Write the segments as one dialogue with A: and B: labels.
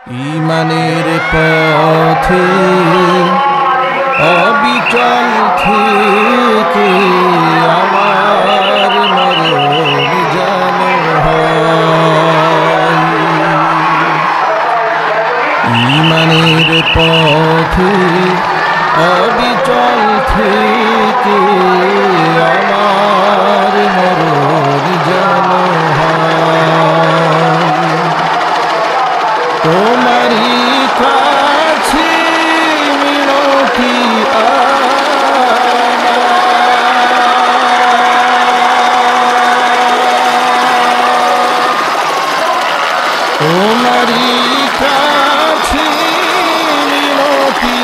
A: ঈমানের পথে অবিচল থেকে আমার মরণ যেন হয়। ঈমানের পথে অবিচল থেকে আমার মরণ যেন হয়। তোমারই কাছে মিনতি তোমারই কাছে মিনতি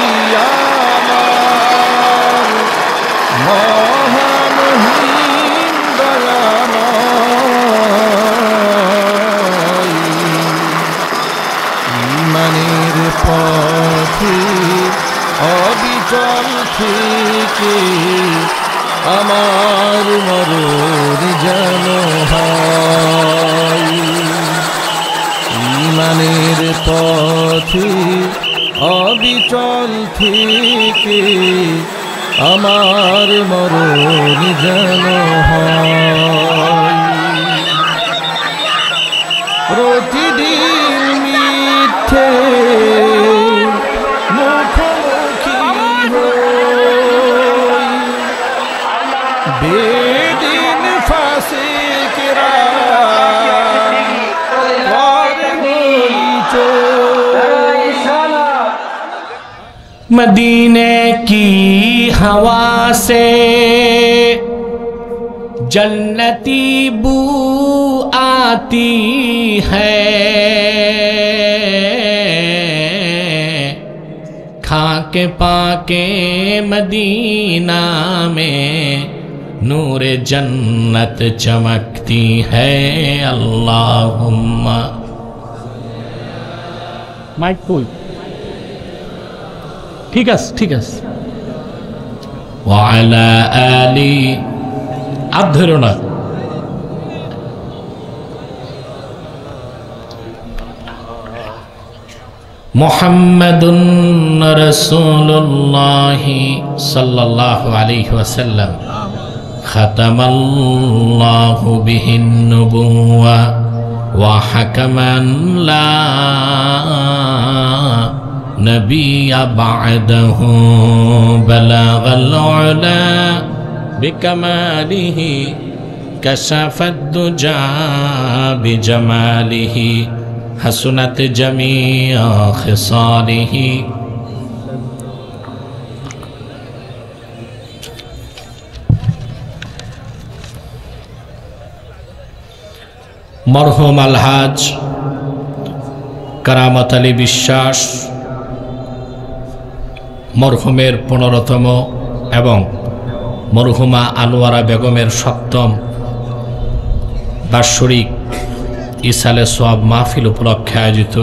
A: আমার মহামহিম দয়াময়। ঈমানের পথে অবিচল থেকে আমার মরণ যেন হয়। ঈমানের পথে অবিচল থেকে আমার মরণ যেন হয়। প্রতিদিন মিথ্যে মুখোমুখি হই, বেদিন ফাসিকরা
B: मदीने की हवा से जन्नती बू आती है, खाके पाके मदीना में नूर जन्नत चमकती है। अल्लाहुम्मा माइक पुल ठीक है वाला आली आप धरो ना। मुहम्मदुन रसूलुल्लाह सल्लल्लाहु अलैहि वसल्लम खतमल्लाहु बिहिन नुबुव्वा व हकमन ला नबी बादहु बलगल उला बिकमालिही कशफत दुजा बिजमालिही हसनत जमीअ खिसालिही। मरहुम अलहाज करामत अली বিশ্বাস मरहुमेर 15तम एवं मरहुमा आনোয়ারা बेगमेर 7ম बार्षिक इसाले सोआब महफिल उपलक्षे आयोजित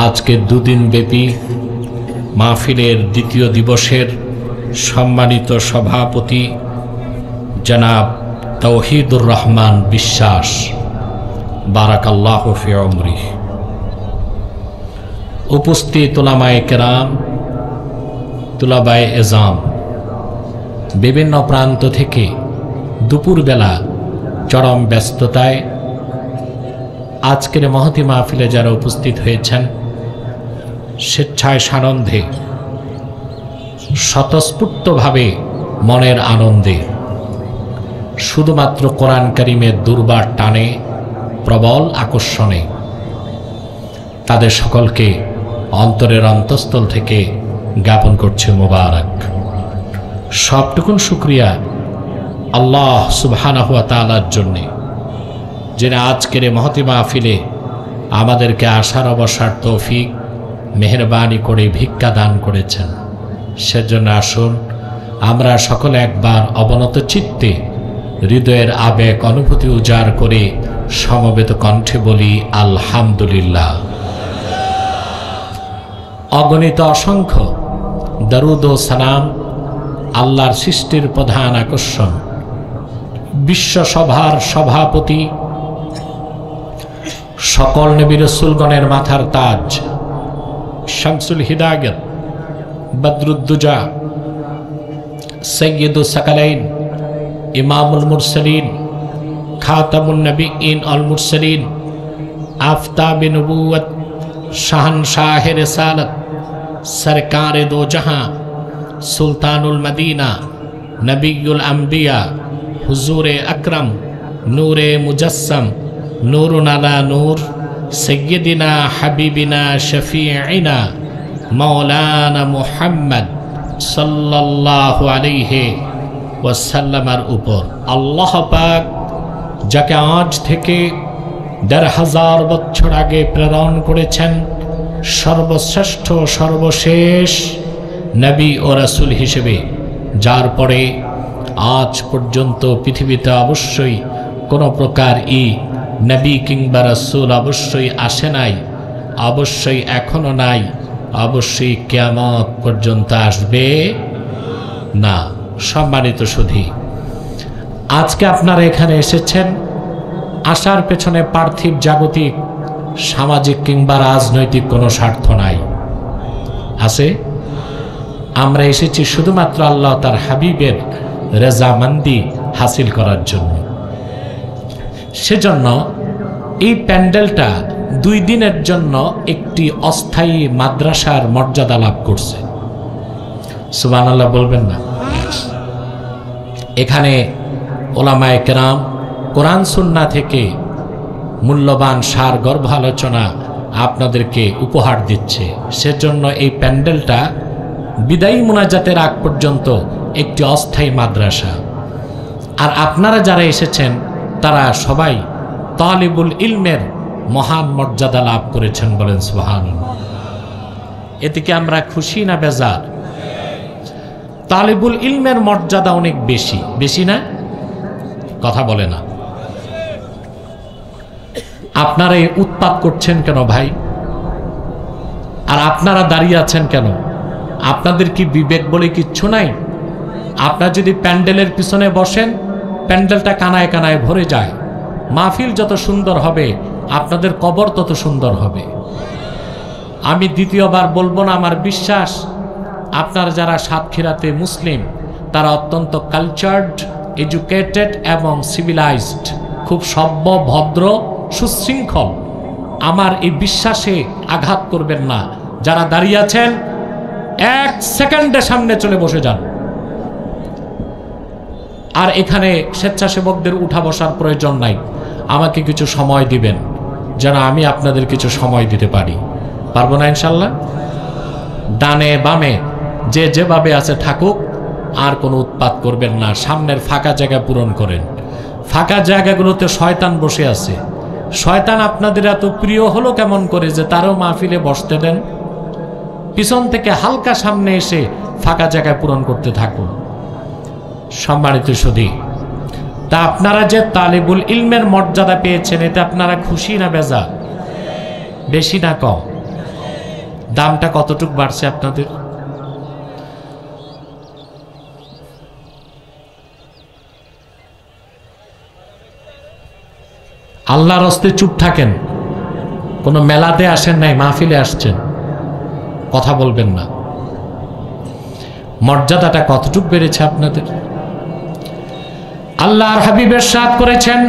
B: आज के 2 दिन व्यापी महफिलेर द्वितीय दिवसेर सम्मानित सभापति जनाब तौहीदुर रहमान বিশ্বাস बाराकाल्लाहु फी उमरी। उपस्थित उलामाए केराम तुलाबाए एजाम विभिन्न प्रांत थेके दुपुर बेला चरम व्यस्तताय आजकेर महती महफिले जारा उपस्थित हয়েছেন स्वेच्छाय सानंदे स्वतस्फूर्तभावे मनेर आनंदे शुधुमात्र कुरान करीमेर दुर्बार टाने प्रबल आकर्षणे तादेर सकलके अंतरेर अंतस्तल थेके ज्ञापन करछे मुबारक। सबटुकुन शुक्रिया आल्लाह सुबहानाहु वा ताआलार जन्य जिनि आजकेर महती महफिले आमादेरके आसार बसार तौफिक मेहरबानी करे भिक्षा दान करेছেন। সেজন্য আসুন আমরা সকলে একবার অবনত চিত্তে হৃদয়ের আবেগ অনুভূতি উজাড় করে সমবেত কণ্ঠে বলি আলহামদুলিল্লাহ। অগণিত অসংখ্য দরুদ ও সালাম আল্লাহর সৃষ্টির প্রধান আকর্ষণ বিশ্বসভার সভাপতি সকল নবী রাসূলগণের মাথার তাজ, শামসুল হিদায়াত, বদরুদ্দুজা, সৈয়দুস সাকালাইন, ইমামুল মুরসালিন, খাতামুন নবিয়্যিন আল মুরসালিন, আফতাবে নবুয়ত, শাহনশাহে রিসালাত, সরকারে দো জাহাঁ, সুলতানুল মদিনা, নবিয়ুল আম্বিয়া, হুজুরে আকরম, নূরে মুজাসসাম, নূরুন আলা নূর, সৈয়দিনা হাবিবিনা শফিঈনা মাওলানা মুহাম্মদ সাল্লাল্লাহু আলাইহি ওয়াসাল্লামের উপর আল্লাহ পাক যাকে আজ থেকে ১৫০০ বছর আগে প্রেরণ করেছেন সর্বশ্রেষ্ঠ সর্বশেষ নবী ও রাসূল হিসেবে, যার পরে আজ পর্যন্ত পৃথিবীতে অবশ্যই কোনো প্রকার নবী কিংবা রাসূল অবশ্যই আসে নাই, অবশ্যই এখনো নাই, অবশ্যই কিয়ামত পর্যন্ত আসবে না। সম্মানিত সুধী, আজকে আপনারা এখানে এসেছেন, আসার পেছনে পার্থিব জাগতিক সামাজিক কিংবা রাজনৈতিক কোনো স্বার্থ নাই। আছে? আমরা এসেছি শুধুমাত্র আল্লাহ তার হাবিবের রেজামন্দি হাসিল করার জন্য। সেজন্য এই প্যান্ডেলটা 2 দিনের জন্য একটি অস্থায়ী মাদ্রাসার মর্যাদা লাভ করছে। সুবহানাল্লাহ বলবেন না? এখানে ওলামায়ে কেরাম কোরআন সুন্নাহ থেকে মূল্যবান সার গর্ভ আলোচনা আপনাদেরকে উপহার দিচ্ছে। সেজন্য এই প্যান্ডেলটা বিদায়ী মুনাজাতের আগ পর্যন্ত একটি অস্থায়ী মাদ্রাসা। আর আপনারা যারা এসেছেন তারা সবাই তালিবুল ইলমের মহান মর্যাদা লাভ করেছেন, বলেন সুবহানাল্লাহ। এতে কি আমরা খুশি না বেজার? তালিবুল ইলমের মর্যাদা অনেক বেশি, বেশি না? কথা বলে না। আপনারা এই উৎপাত করছেন কেন ভাই? আর আপনারা দাঁড়িয়ে আছেন কেন? আপনাদের কি বিবেক বলে কিচ্ছু নাই? আপনারা যদি প্যান্ডেলের পিছনে বসেন, প্যান্ডেলটা কানায় কানায় ভরে যায়। মাহফিল যত সুন্দর হবে আপনাদের কবর তত সুন্দর হবে। আমি দ্বিতীয়বার বলবো না, আমার বিশ্বাস আপনারা যারা সাতক্ষীরাতে মুসলিম তারা অত্যন্ত কালচার্ড, এডুকেটেড এবং সিভিলাইজড, খুব সভ্য, ভদ্র, সুশৃঙ্খল। আমার এই বিশ্বাসে আঘাত করবেন না। যারা দাঁড়িয়ে আছেন 1 সেকেন্ডে সামনে চলে বসে যান। আর এখানে স্বেচ্ছাসেবকদের উঠা বসার প্রয়োজন নাই। আমাকে কিছু সময় দিবেন যেন আমি আপনাদের কিছু সময় দিতে পারি। পারবো না ইনশাল্লাহ? ডানে বামে যে যেভাবে আছে থাকুক, আর কোনো উৎপাত করবেন না। সামনের ফাঁকা জায়গা পূরণ করেন। ফাঁকা জায়গাগুলোতে শয়তান বসে আছে। শয়তান আপনাদের এত প্রিয় হলো কেমন করে যে তারও মাহফিলে বসতে দেন? পিছন থেকে হালকা সামনে এসে ফাঁকা জায়গায় পূরণ করতে থাকুন। সম্মানিত সুধী, তা আপনারা যে তালিবুল ইলমের মর্যাদা পেয়েছেন এতে আপনারা খুশি না বেজার? বেশি না কম? দামটা কতটুক বাড়ছে আপনাদের? আল্লাহর হস্তে চুপ থাকেন। কোনো মেলাতে আসেন নাই, মাহফিলে আসছেন, কথা বলবেন না। মর্যাদাটা কতটুক বেড়েছে আপনাদের? আল্লাহর হাবিব ইরশাদ করেছেন,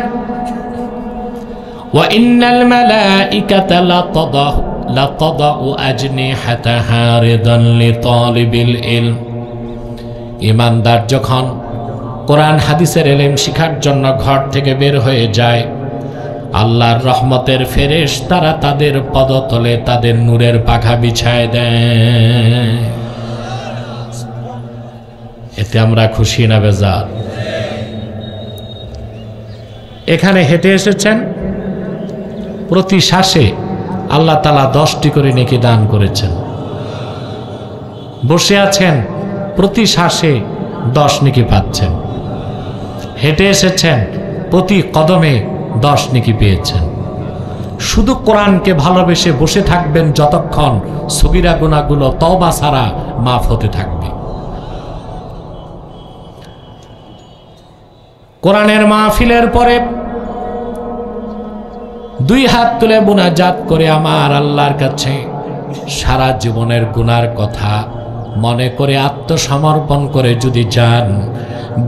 B: ওয়া ইন্নাল মালাইকাতা লাতাদাউ আজনিহাতাহা রিদান লিতালিবিল ইলম। ঈমানদার যখন কোরআন হাদিসের ইলম শিখার জন্য ঘর থেকে বের হয়ে যায়, আল্লাহর রহমতের ফেরেশতারা তাদের পদতলে তাদের নূরের পাখা বিছায় দেয়। এতে আমরা খুশি না বেজার? এখানে হেঁটে এসেছেন, প্রতি শ্বাসে আল্লাহ তাআলা 10টি করে নেকি দান করেছেন। বসে আছেন, প্রতি শ্বাসে 10 নেকি পাচ্ছেন। হেঁটে এসেছেন, প্রতি কদমে 10 নেকি পেয়েছেন। শুধু কোরআনকে ভালোবেসে বসে থাকবেন যতক্ষণ সগীরা গুনাহগুলো তওবা ছাড়া মাফ হতে থাকবে। কোরআনের মাহফিলের পরে দুই হাত তুলে মুনাজাত করে আমার আল্লাহর কাছে সারা জীবনের গুনার কথা মনে করে আত্মসমর্পণ করে যদি যান,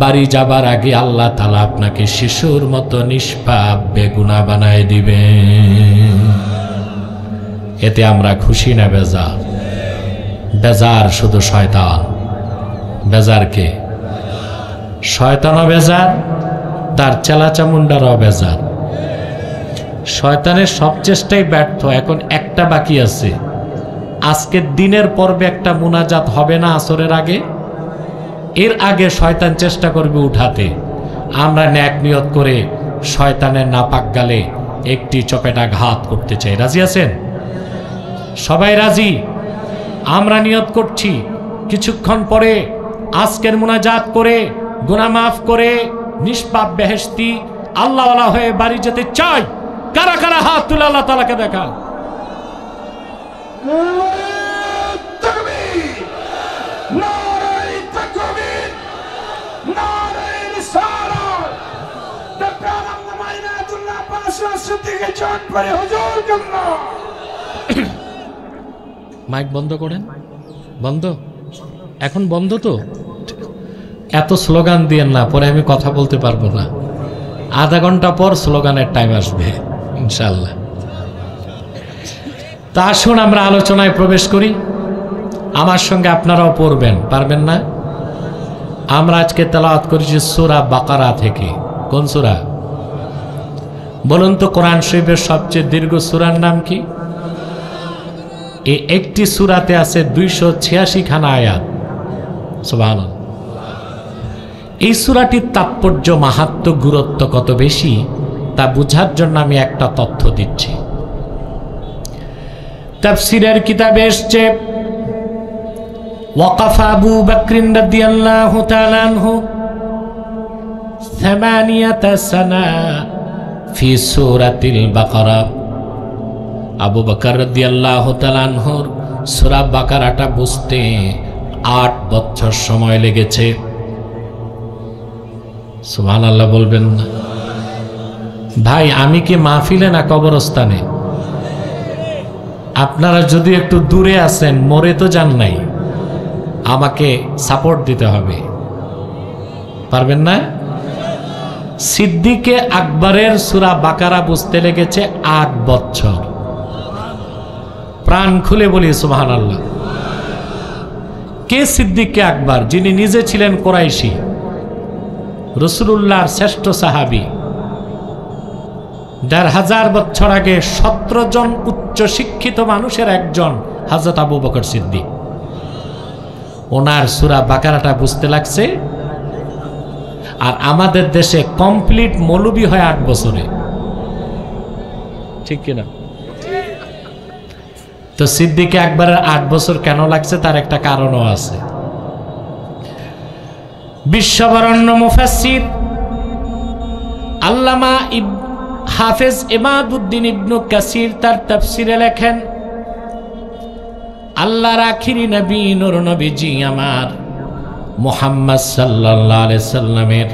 B: বাড়ি যাবার আগে আল্লাহ তাআলা আপনাকে শিশুর মতো নিষ্পাপ বেগুনা বানায় দিবেন। এতে আমরা খুশি না বেজার? বেজার শুধু শয়তান। বেজার কে? শয়তানও বেজার, তার চেলাচামুন্ডারও বেজার। শয়তানের সব চেষ্টাই ব্যর্থ। এখন একটা বাকি আছে, আজকের দিনের পর্বে একটা মুনাজাত হবে না আসরের আগে, এর আগে শয়তান চেষ্টা করবে উঠাতে। আমরা ন্যাক নিয়ত করে শয়তানের নাপাক গালে একটি চপেটাঘাত করতে চাই। রাজি আছেন? সবাই রাজি? আমরা নিয়ত করছি কিছুক্ষণ পরে আজকের মুনাজাত করে গুনাহ মাফ করে নিষ্পাপ বেহেশতি আল্লাহওয়ালা হয়ে বাড়ি যেতে চাই। কারা কারা হাত তুলে আল্লাহ তাআলাকে দেখা? মাইক বন্ধ করেন। বন্ধ? এখন বন্ধ তো? এত স্লোগান দিয়েন না, পরে আমি কথা বলতে পারবো না। আধা ঘন্টা পর স্লোগানের টাইম আসবে ইনশাআল্লাহ। তা আসুন আমরা আলোচনায় প্রবেশ করি। আমার সঙ্গে আপনারাও পড়বেন, পারবেন না? আমরা আজকে তেলাওয়াত করেছি সূরা বাকারা থেকে। কোন সূরা বলুন তো? কোরআন শরীফের সবচেয়ে দীর্ঘ সূরার নাম কি? এই একটি সূরাতে আছে 286 খানা আয়াত। সুবহানাল্লাহ। এই সূরাটির তাৎপর্য, মাহাত্ম্য, গুরুত্ব কত বেশি তা বোঝার জন্য আমি একটা তথ্য দিচ্ছি। তাফসীরের কিতাবে এসেছে ওয়াকাফা আবু বকর রাদিয়াল্লাহু তাআলা আনহু 8 সানা ফি সূরাতিল বাকারা। আবু বকর রাদিয়াল্লাহু তাআলা আনহুর সূরা বাকারাটা বুঝতে 8 বছর সময় লেগেছে। সুবহানাল্লাহ বলবেন না? ভাই আমি কি মাহফিলে না কবরস্থানে? আপনারা যদি একটু দূরে আছেন, মরে তো যান নাই, আমাকে সাপোর্ট দিতে হবে, পারবেন না? সিদ্দিকে আকবরের সূরা বাকারা বুঝতে লেগেছে 8 বছর। প্রাণ খুলে বলি সুবহানাল্লাহ। কে সিদ্দিকে আকবর? যিনি নিজে ছিলেন কুরাইশি, রাসূলুল্লাহর শ্রেষ্ঠ সাহাবী। 1500 বছর আগে 17 জন উচ্চ শিক্ষিত মানুষের একজন হযরত আবু বকর সিদ্দিক। ওনার সূরা বাকারাটা বুঝতে লাগছে। আর আমাদের দেশে কমপ্লিট মৌলবী হয় 8 বছরে, ঠিক কিনা? তো সিদ্দিকে আকবরের 8 বছর কেন লাগছে তার একটা কারণও আছে। বিশ্ববরণ্য মুফাসসির আল্লামা হাফেজ ইমাদউদ্দিন ইবনে কাসির তার তাফসীরে লেখেন, আল্লাহর আখিরি নবী নূর নবীজি আমার মুহাম্মদ সাল্লাল্লাহু আলাইহি সাল্লামের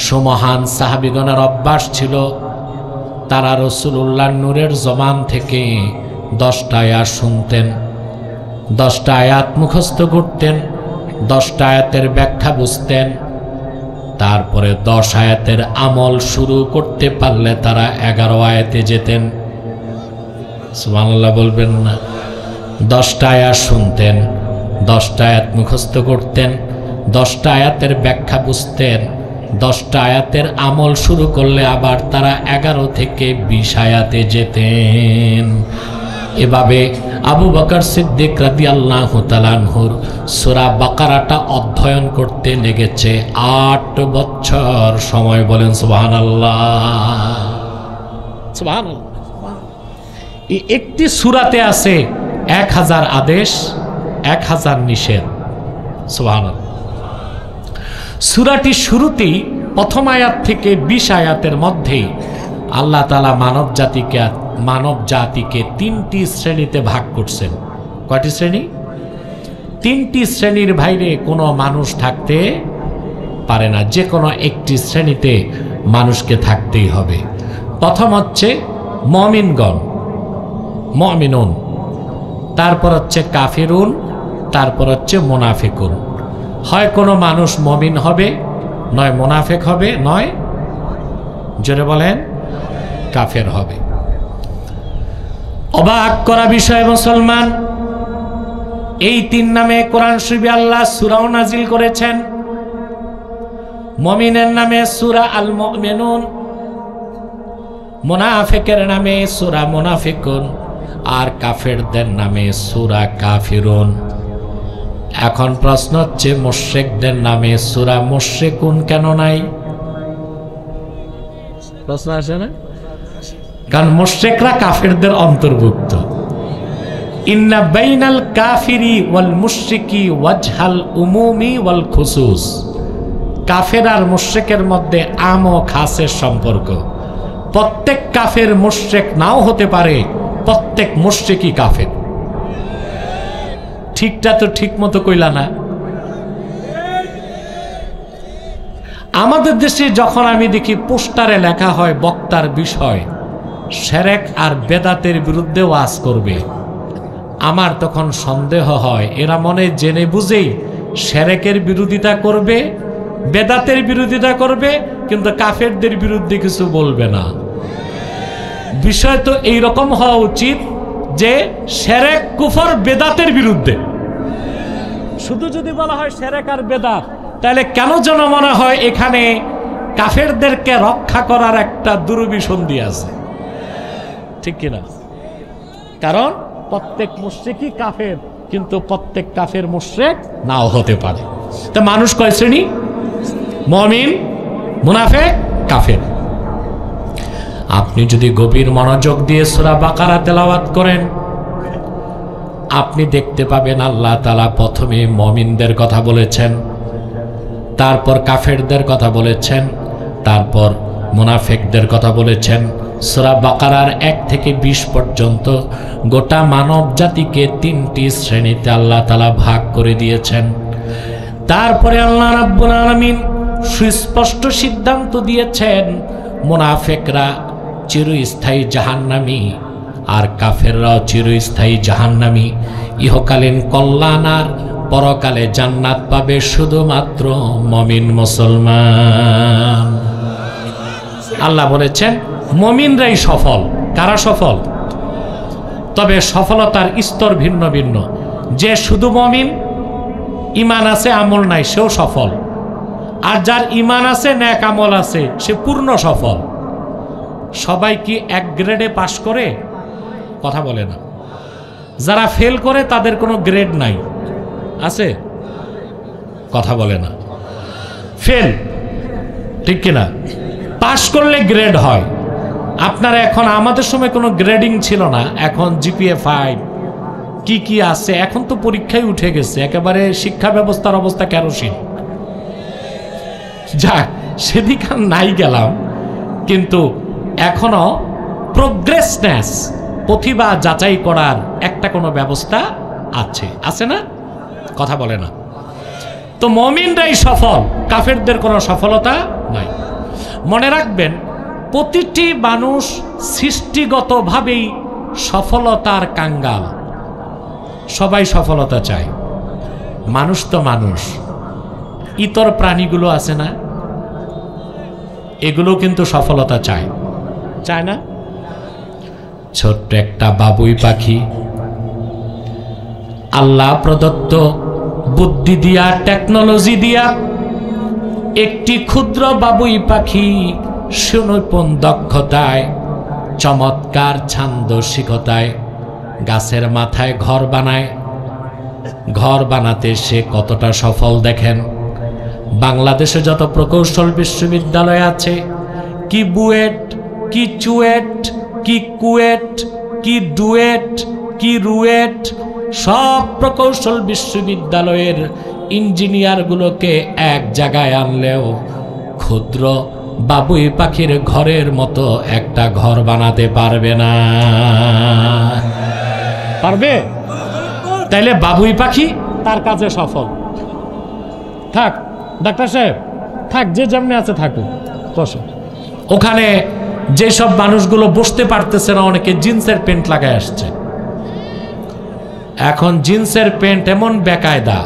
B: সুমহান সাহাবীগণের অভ্যাস ছিল তারা রাসূলুল্লাহর নূরের জবান থেকে 10টা আয়াত শুনতেন, 10টা আয়াত মুখস্থ করতেন, 10টা আয়াতের ব্যাখ্যা বুঝতেন, তারপরে 10 আয়াতের আমল শুরু করতে পারলে তারা 11 আয়াতে যেতেন। সুবহানাল্লাহ বলবেন না? 10টা আয়াত শুনতেন, 10টা আয়াত মুখস্থ করতেন, 10টা আয়াতের ব্যাখ্যা বুঝতেন, 10টা আয়াতের আমল শুরু করলে আবার তারা 11 থেকে 20 আয়াতে যেতেন। এভাবে আবু বকর সিদ্দিক রাদিয়াল্লাহু তাআলা আনহুর সূরা বাকারাটা অধ্যয়ন করতে লেগেছে 8 বছর সময়। বলেন সুবহানাল্লাহ। সুবহানাল্লাহ। এই একটি সূরাতে আছে 1000 আদেশ, 1000 নিষেধ। সুবহানাল্লাহ। সূরাটির শুরুতেই প্রথম আয়াত থেকে 20 আয়াতের মধ্যেই আল্লাহ তাআলা মানব জাতিকে 3টি শ্রেণীতে ভাগ করছেন। কয়টি শ্রেণী? 3টি শ্রেণীর বাইরে কোনো মানুষ থাকতে পারে না, যে কোনো একটি শ্রেণীতে মানুষকে থাকতেই হবে। প্রথম হচ্ছে মুমিনগণ, মুমিনুন, তারপর হচ্ছে কাফিরুন, তারপর হচ্ছে মুনাফিকুন। হয় কোনো মানুষ মুমিন হবে, নয় মুনাফিক হবে, নয় জোরে বলেন কাফের হবে। অবাক করা বিষয় মুসলমান, এই তিন নামে কোরআন শরীফে আল্লাহ সূরাও নাজিল করেছেন। মুমিনের নামে সূরা আল মুমিনুন, মুনাফিকের নামে সূরা মুনাফিকুন, আর কাফেরদের নামে সূরা কাফিরুন। এখন প্রশ্ন হচ্ছে মুশরিকদের নামে সূরা মুশরিকুন কেন নাই? প্রশ্ন আসে না? কারণ মুশরিকরা কাফেরদের অন্তর্ভুক্ত। ইন্না বাইনাল কাফিরি ওয়াল মুশরিকি ওয়াজহাল উমুমি ওয়াল খুসুস। কাফের আর মুশরিকের মধ্যে আম ও খাসের সম্পর্ক। প্রত্যেক কাফের মুশরিক নাও হতে পারে, প্রত্যেক মুশরিকই কাফের। ঠিকটা তো ঠিক মতো কইলা না। আমাদের দেশে যখন আমি দেখি পোস্টারে লেখা হয় বক্তার বিষয় শিরক আর বেদাতের বিরুদ্ধে ওয়াজ করবে, আমার তখন সন্দেহ হয় এরা মনে জেনে বুঝেই শিরকের বিরোধিতা করবে, বেদাতের বিরোধিতা করবে, কিন্তু কাফেরদের বিরুদ্ধে কিছু বলবে না। বিষয় তো এইরকম হওয়া উচিত যে শিরক কুফর বেদাতের বিরুদ্ধে। শুধু যদি বলা হয় শিরক আর বেদাত, তাহলে কেন যেন মনে হয় এখানে কাফেরদেরকে রক্ষা করার একটা দুরভিসন্ধি আছে, ঠিক কিনা? কারণ প্রত্যেক মুশরিকই কাফের, কিন্তু প্রত্যেক কাফের মুশরিক নাও হতে পারে। তা মানুষ কয় শ্রেণী? মুমিন, মুনাফিক, কাফের। আপনি যদি গভীর মনোযোগ দিয়ে সূরা বাকারা তেলাওয়াত করেন, আপনি দেখতে পাবেন আল্লাহ তাআলা প্রথমে মুমিনদের কথা বলেছেন, তারপর কাফেরদের কথা বলেছেন, তারপর মুনাফিকদের কথা বলেছেন। সূরা বাকারার 1 থেকে 20 পর্যন্ত গোটা মানব জাতিকে 3টি শ্রেণীতে আল্লাহ তাআলা ভাগ করে দিয়েছেন। তারপরে আল্লাহ রাব্বুল আলামিন সুস্পষ্ট সিদ্ধান্ত দিয়েছেন মুনাফিকরা চিরস্থায়ী জাহান্নামী আর কাফেররাও চিরস্থায়ী জাহান্নামী। ইহকালীন কল্যাণ আর পরকালে জান্নাত পাবে শুধুমাত্র মুমিন মুসলমান। আল্লাহ বলেছেন মুমিনরাই সফল। কারা সফল? তবে সফলতার স্তর ভিন্ন ভিন্ন। যে শুধু মুমিন, ঈমান আছে আমল নাই, সেও সফল। আর যার ঈমান আছে নেক আমল আছে, সে পূর্ণ সফল। সবাই কি এক গ্রেডে পাশ করে? কথা বলে না। যারা ফেল করে তাদের কোনো গ্রেড নাই, আছে? কথা বলে না। ফেল, ঠিক কিনা? পাশ করলে গ্রেড হয়। আপনারা এখন, আমাদের সময় কোনো গ্রেডিং ছিল না, এখন জিপিএ 5 কি কি আছে, এখন তো পরীক্ষায় উঠে গেছে, একেবারে শিক্ষা ব্যবস্থার অবস্থা কেরোসিন। যাক, সেদিকে নাই গেলাম, কিন্তু এখনো প্রোগ্রেসনেস, প্রতিভা যাচাই করার একটা কোনো ব্যবস্থা আছে, আছে না? কথা বলে না। তো মুমিনরাই সফল, কাফেরদের কোনো সফলতা নাই। মনে রাখবেন, প্রতিটি মানুষ সৃষ্টিগতভাবেই সফলতার কাঙ্গাল। সবাই সফলতা চায়। মানুষ তো মানুষ, ইতর প্রাণীগুলো আছে না, এগুলো কিন্তু সফলতা চায়, চায় না? ছোট্ট একটা বাবুই পাখি আল্লাহ প্রদত্ত বুদ্ধি দিয়া, টেকনোলজি দিয়া একটি ক্ষুদ্র বাবুই পাখি সুনিপুণ দক্ষতায়, চমৎকার ছান্দসিকতায় গাছের মাথায় ঘর বানায়। ঘর বানাতে সে কতটা সফল দেখেন। বাংলাদেশে যত প্রকৌশল বিশ্ববিদ্যালয় আছে, কি বুয়েট, কি চুয়েট, কি কুয়েট, কি ডুয়েট, কি রুয়েট, সব প্রকৌশল বিশ্ববিদ্যালয়ের ইঞ্জিনিয়ারগুলোকে এক জায়গায় আনলেও ক্ষুদ্র বাবুই পাখির ঘরের মতো একটা ঘর বানাতে পারবে না। পারবে? তাইলে বাবুই পাখি তার কাজে সফল। থাক ডাক্তার সাহেব, থাক, যে যেমনি আছে থাকুক, বসো। ওখানে যেসব মানুষগুলো বসতে পারতেছে না, অনেকে জিন্সের প্যান্ট লাগায় আসছে। এখন জিন্সের প্যান্ট এমন বেকায়দা,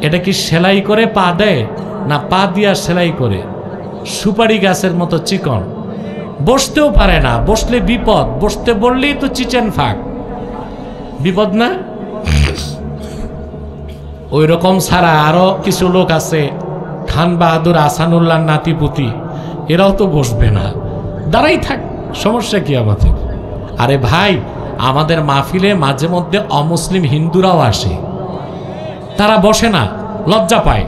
B: এটা কি সেলাই করে পা দেয় না পা দিয়া সেলাই করে? সুপারি গাছের মতো চিকন, বসতেও পারে না, বসলে বিপদ, বসতে বললেই তো চিচেন ফাঁক, বিপদ না? ওই রকম ছাড়া আরো কিছু লোক আছে, খান বাহাদুর, আসানুল্লাহ নাতিপুতি, এরাও তো বসবে না, দাঁড়াই থাক, সমস্যা কি আমাদের? আরে ভাই, আমাদের মাহফিলে মাঝে মধ্যে অমুসলিম হিন্দুরাও আসে, তারা বসে না, লজ্জা পায়,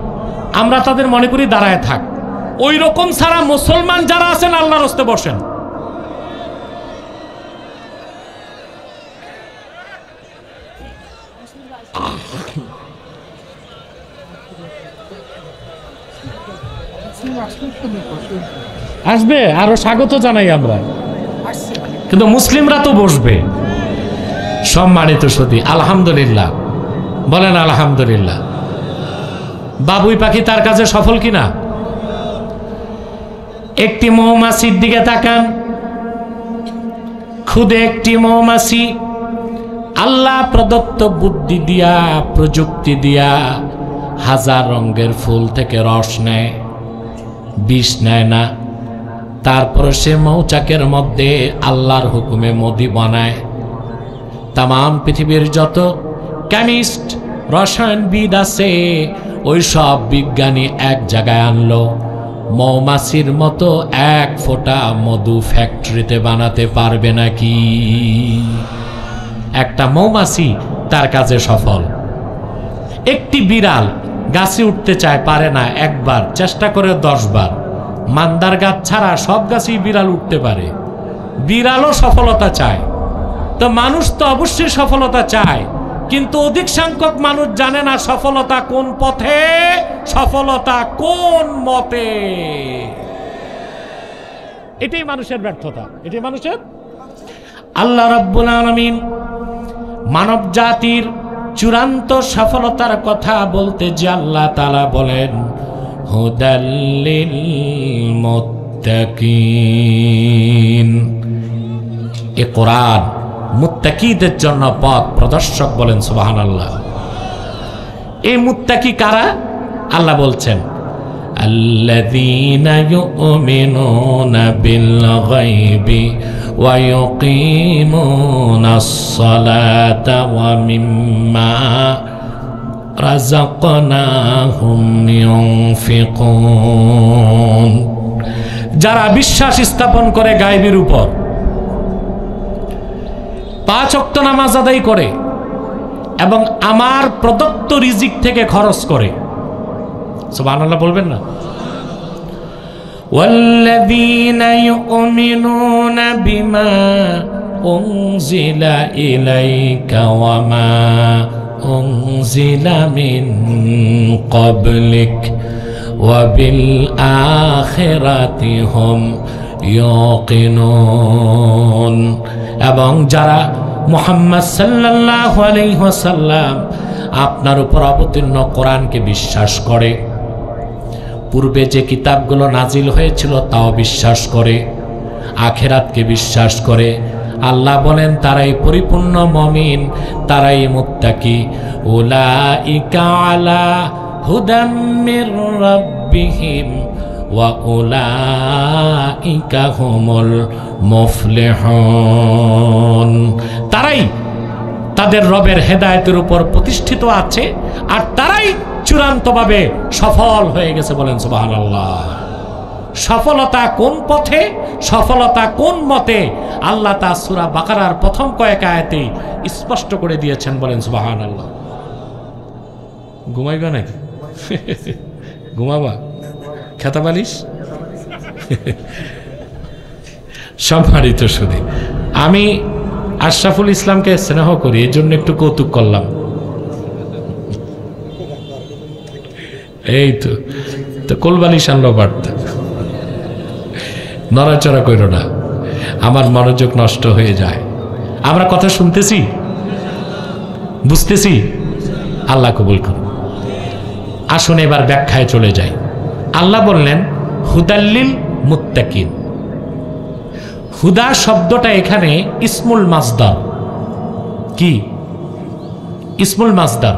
B: আমরা তাদের মনে করি দাঁড়ায় থাক। ওই রকম ছাড়া মুসলমান যারা আছেন আল্লাহর রাস্তায় বসেন। আসবে, আরো স্বাগত জানাই আমরা, কিন্তু মুসলিমরা তো বসবে। সম্মানিত সুধী, আলহামদুলিল্লাহ বলেন আলহামদুলিল্লাহ। বাবুই পাখি তার কাছে সফল কিনা? একটি মৌমাছির দিকে তাকান, খুদে একটি মৌমাছি আল্লাহ প্রদত্ত বুদ্ধি দিয়া, প্রযুক্তি দিয়া হাজার রঙের ফুল থেকে রস নেয়, বিষ নেয় না। তারপর সে মৌচাকের মধ্যে আল্লাহর হুকুমে মধু বানায়। তাম পৃথিবীর যত কেমিস্ট, রসায়নবিদ আছে, ওই সব বিজ্ঞানী এক জায়গায় আনলো, মৌমাছির মতো এক ফোঁটা মধু ফ্যাক্টরিতে বানাতে পারবে নাকি? একটা মৌমাছি তার কাজে সফল। একটি বিড়াল গাছে উঠতে চায়, পারে না, একবার চেষ্টা করে 10 বার। মান্দার গাছ ছাড়া সব গাছেই বিড়াল উঠতে পারে, বিড়ালও সফলতা চায়। তো মানুষ তো অবশ্যই সফলতা চায়, কিন্তু অধিক সংখ্যক মানুষ জানে না সফলতা কোন পথে, সফলতা কোন মতে। এটাই মানুষের ব্যর্থতা, এটাই মানুষের। আল্লাহ রাব্বুল আলামিন মানব জাতির চূড়ান্ত সফলতার কথা বলতে যে আল্লাহ তাআলা বলেন, হুদাল্লিল মুত্তাকিন, এ কোরআন মুত্তাকিদের জন্য পথ প্রদর্শক, বলেন সুবহানাল্লাহ। এই মুত্তাকি কারা? আল্লাহ বলছেন, আল্লাযীনা ইউমিনুনা বিল গায়বি ওয়া ইউকিমুনাস সালাতা ওয়া মিম্মা রাযাকনাহুম ইউনফিকুন। যারা বিশ্বাস স্থাপন করে গায়বের উপর, 5 ওয়াক্ত নামাজ আদায় করে এবং আমার প্রদত্ত রিজিক থেকে খরচ করে। সুবহানাল্লাহ বলবেন না? ওয়াল্লাযীনা ইউমিনুনা বিমা উনজিলা ইলাইকা ওয়া মা উনজিলা মিন ক্বাবলিক ওয়া বিল আখিরাতি হুম ইউকিনুন। এবং যারা মুহাম্মদ সাল্লাল্লাহু আলাইহি ওয়াসাল্লাম আপনার উপর অবতীর্ণ কোরআনকে বিশ্বাস করে, পূর্বে যে কিতাবগুলো নাজিল হয়েছিল তাও বিশ্বাস করে, আখিরাতকে বিশ্বাস করে, আল্লাহ বলেন তারাই পরিপূর্ণ মুমিন, তারাই মুত্তাকি। উলাইকা আলা হুদাম মির রাব্বিহিম ওয়া উলাইকা হুমুল মুফলিহুন। তারাই তাদের রবের হেদায়েতের উপর প্রতিষ্ঠিত আছে, আর তারাই চূড়ান্তভাবে সফল হয়ে গেছে, বলেন সুবহানাল্লাহ। সফলতা কোন পথে, সফলতা কোন মতে, আল্লাহ তা সূরা বাকারার প্রথম কয়েক আয়াতে স্পষ্ট করে দিয়েছেন, বলেন সুবহানাল্লাহ। ঘুমাইবা নাকি? ঘুমাবা? খেতা বালিশ? সম্মানিত সুধী, আমি আশরাফুল ইসলামকে স্নেহ করি, এই জন্য একটু কৌতুক করলাম। এই তো কোলবালিশ আনলো বার্তা, নড়াচড়া করো না, আমার মনোযোগ নষ্ট হয়ে যায়। আমরা কথা শুনতেছি, বুঝতেছি, আল্লাহ কবুল করুন। আসুন এবার ব্যাখ্যায় চলে যাই। আল্লাহ বললেন হুদাল্লিল মুত্তাকিন। হুদা শব্দটা এখানে ইসমুল মাসদার। কি ইসমুল মাসদার?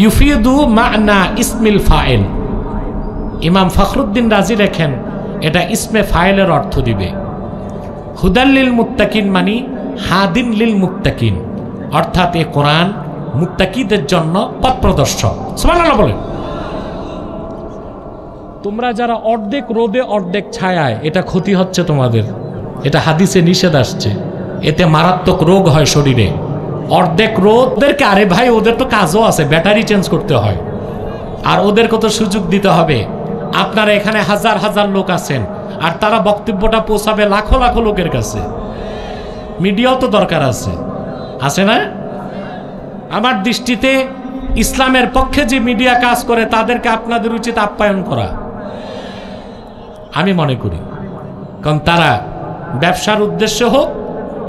B: ইউফিদু মা'না ইসমিল ফাইল। ইমাম ফখরুদ্দিন রাজি লেখেন এটা ইসমে ফাইলের অর্থ দিবে। হুদাল লিল মুত্তাকিন মানে হাদিন লিল মুত্তাকিন, অর্থাৎ এই কোরআন মুত্তাকিদের জন্য পথ প্রদর্শক। সুবহানাল্লাহ বলেন। তোমরা যারা অর্ধেক রোদে অর্ধেক ছায়ায়, এটা ক্ষতি হচ্ছে তোমাদের, এটা হাদিসে নিষেধ আসছে, এতে মারাত্মক রোগ হয় শরীরে। অর্ধেক রোদ ওদেরকে, আরে ভাই ওদের তো কাজও আছে, ব্যাটারি চেঞ্জ করতে হয়, আর ওদেরকে তো সুযোগ দিতে হবে। আপনারা এখানে হাজার হাজার লোক আছেন, আর তারা বক্তব্যটা পৌঁছাবে লাখো লাখো লোকের কাছে। মিডিয়াও তো দরকার আছে, আছে না? আমার দৃষ্টিতে ইসলামের পক্ষে যে মিডিয়া কাজ করে তাদেরকে আপনাদের উচিত আপ্যায়ন করা, আমি মনে করি। কারণ তারা ব্যবসার উদ্দেশ্যে হোক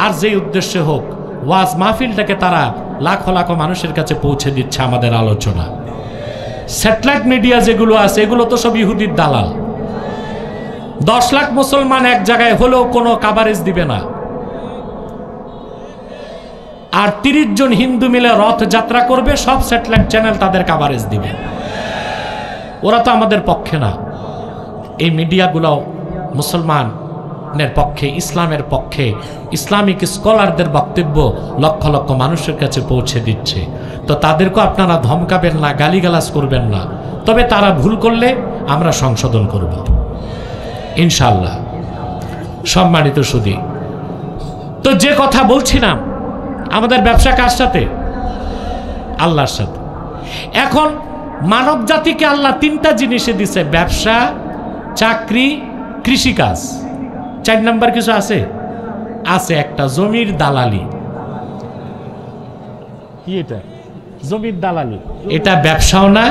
B: আর যে উদ্দেশ্যে হোক, ওয়াজ মাহফিলটাকে তারা লাখো লাখো মানুষের কাছে পৌঁছে দিচ্ছে আমাদের আলোচনা। স্যাটেলাইট মিডিয়া যেগুলো আছে এগুলো তো সব ইহুদির দালাল। 10 লাখ মুসলমান এক জায়গায় হলেও কোনো কাভারেজ দিবে না, আর 30 জন হিন্দু মিলে রথ যাত্রা করবে, সব স্যাটেলাইট চ্যানেল তাদের কাভারেজ দিবে। ওরা তো আমাদের পক্ষে না। এই মিডিয়াগুলো মুসলমানের পক্ষে, ইসলামের পক্ষে, ইসলামিক স্কলারদের বক্তব্য লক্ষ লক্ষ মানুষের কাছে পৌঁছে দিচ্ছে। তো তাদেরকেও আপনারা ধমকাবেন না, গালিগালাজ করবেন না। তবে তারা ভুল করলে আমরা সংশোধন করব ইনশাআল্লাহ। সম্মানিত সুধী, তো যে কথা বলছিলাম, আমাদের ব্যবসা কার সাথে? আল্লাহর সাথে। এখন মানব জাতিকে আল্লাহ 3টা জিনিসে দিছে: ব্যবসা, চাকরি, কৃষিকাজ। 4 নাম্বার কিছু আছে? আছে, একটা জমির দালালি। কি এটা? জমির দালালি। এটা ব্যবসাও না,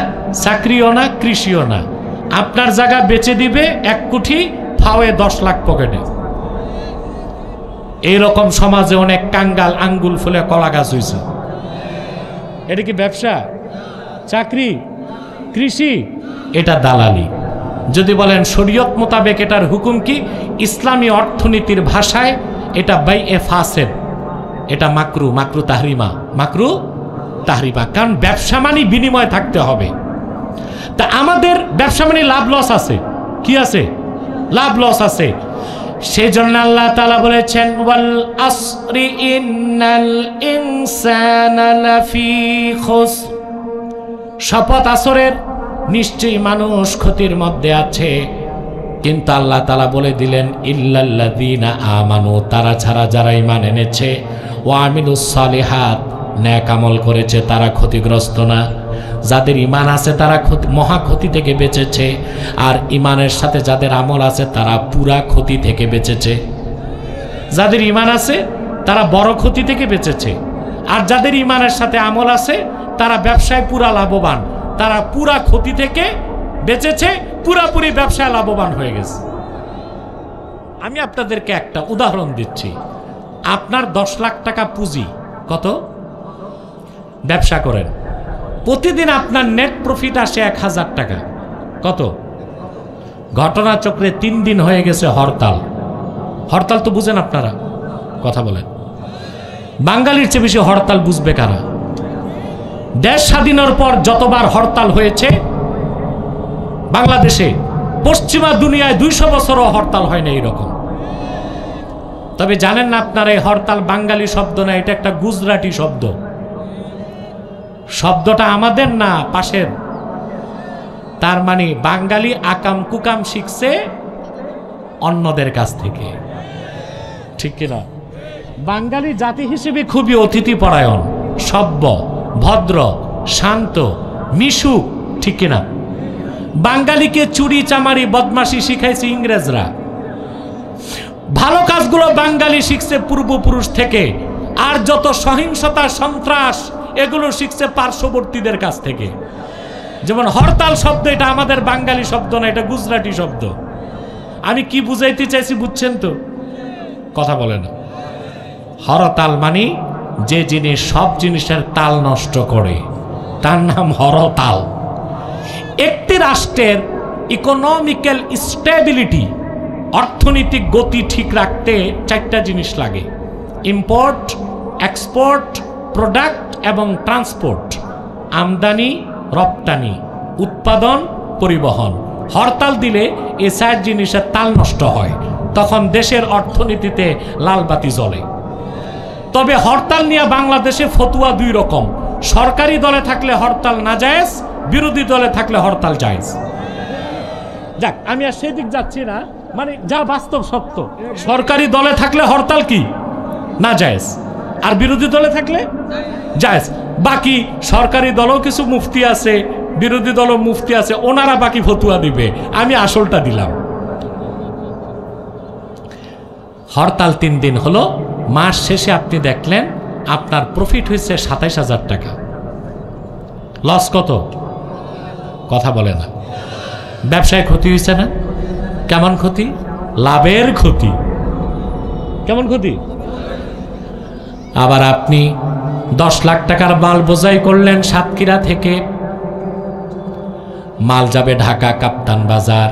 B: চাকরিও না, কৃষিও না। আপনার জায়গা বেচে দিবে 1 কোটি, ফাওয়ে 10 লাখ পকেটে। এইরকম সমাজে অনেক কাঙ্গাল আঙ্গুল ফুলে কলা গাছ হয়েছে। এটা কি ব্যবসা, চাকরি, কৃষি? এটা দালালি। যদি বলেন শরীয়ত মোতাবেক এটার হুকুম কি, ইসলামী অর্থনীতির ভাষায় এটা বাইয়ে ফাসেদ, এটা মাকরু, মাকরু তাহরিমা, মাকরু তাহরিমা। কারণ ব্যবসা মানে বিনিময় থাকতে হবে। তা আমাদের ব্যবসা মানে লাভ লস আছে। কি আছে? লাভ লস আছে। সেজন্য আল্লাহ তাআলা বলেছেন, ওয়াল আসরি ইন্নাল ইনসানা লাফি খুসর। শপথ আসরের, নিশ্চয়ই মানুষ ক্ষতির মধ্যে আছে। কিন্তু আল্লাহ তাআলা বলে দিলেন, ইল্লাল্লাযীনা আমানু, তারা ছাড়া যারা ঈমান এনেছে, ওয়া আমিলুস সালিহাত, নেক আমল করেছে, তারা ক্ষতিগ্রস্ত না। যাদের ঈমান আছে তারা মহা ক্ষতি থেকে বেঁচেছে, আর ঈমানের সাথে যাদের আমল আছে তারা পুরা ক্ষতি থেকে বেঁচেছে। যাদের ঈমান আছে তারা বড় ক্ষতি থেকে বেঁচেছে, আর যাদের ঈমানের সাথে আমল আছে তারা ব্যবসায় পুরা লাভবান, তারা পুরা ক্ষতি থেকে বেঁচেছে, পুরাপুরি ব্যবসায় লাভবান হয়ে গেছে। আমি আপনাদেরকে একটা উদাহরণ দিচ্ছি। আপনার 10 লাখ টাকা পুঁজি, কত? ব্যবসা করেন, প্রতিদিন আপনার নেট প্রফিট আসে 1000 টাকা। কত? ঘটনাচক্রে 3 দিন হয়ে গেছে হরতাল। হরতাল তো বুঝেন আপনারা? কথা বলেন। বাঙালির চেয়ে বেশি হরতাল বুঝবে কারা? দেশ স্বাধীনের পর যতবার হরতাল হয়েছে বাংলাদেশে, পশ্চিমা দুনিয়ায় 200 বছরও হরতাল হয় না এইরকম। তবে জানেন না আপনারা, এই হরতাল বাঙালি শব্দ না, এটা একটা গুজরাটি শব্দ। শব্দটা আমাদের না, পাশের। তার মানে বাঙালি আকাম কুকাম শিখছে অন্যদের কাছ থেকে, ঠিক কিনা? বাঙালি জাতি হিসেবে খুবই অতিথিপরায়ণ, সভ্য, ভদ্র, শান্ত, মিশুক, ঠিক কিনা? বাঙালিকে চুরি চামারি বদমাশি শিখাইছে ইংরেজরা। ভালো কাজগুলো বাঙালি শিখছে পূর্বপুরুষ থেকে, আর যত সহিংসতা সন্ত্রাস এগুলো শিখছে পার্শ্ববর্তীদের কাছ থেকে। যেমন হরতাল শব্দ, এটা আমাদের বাঙালি শব্দ না, এটা গুজরাটি শব্দ। আমি কি বুঝাইতে চাইছি বুঝছেন তো? কথা বলে না। হরতাল মানে যে জিনিস সব জিনিসের তাল নষ্ট করে, তার নাম হরতাল। একটি রাষ্ট্রের ইকোনমিক্যাল স্টেবিলিটি অর্থনৈতিক গতি ঠিক রাখতে চারটা জিনিস লাগে: ইম্পোর্ট, এক্সপোর্ট, প্রোডাক্ট এবং ট্রান্সপোর্ট। আমদানি, রপ্তানি, উৎপাদন, পরিবহন। হরতাল দিলে এই চার জিনিসের তাল নষ্ট হয়, তখন দেশের অর্থনীতিতে লাল বাতি জ্বলে। তবে হরতাল নিয়ে বাংলাদেশে ফতুয়া দুই রকম: সরকারি দলে থাকলে হরতাল নাজায়েজ, বিরোধী দলে থাকলে হরতাল জায়েজ। যাক, আমি আর সেদিক যাচ্ছি না, মানে যা বাস্তব সত্য। সরকারি দলে থাকলে হরতাল কি নাজায়েজ, আর বিরোধী দলে থাকলে জায়েজ। বাকি সরকারি দলও কিছু মুফতি আছে, বিরোধী দলও মুফতি আছে, ওনারা বাকি ফতুয়া দিবে, আমি আসলটা দিলাম। হরতাল 3 দিন হলো, মাস শেষে আপনি দেখলেন আপনার প্রফিট হয়েছে 27,000 টাকা। লস কত? কথা বলে না। ব্যবসায় ক্ষতি হয়েছে না? কেমন ক্ষতি? লাভের ক্ষতি। কেমন ক্ষতি? আবার আপনি 10 লাখ টাকার মাল বোঝাই করলেন সাতক্ষীরা থেকে, মাল যাবে ঢাকা কাপ্তান বাজার।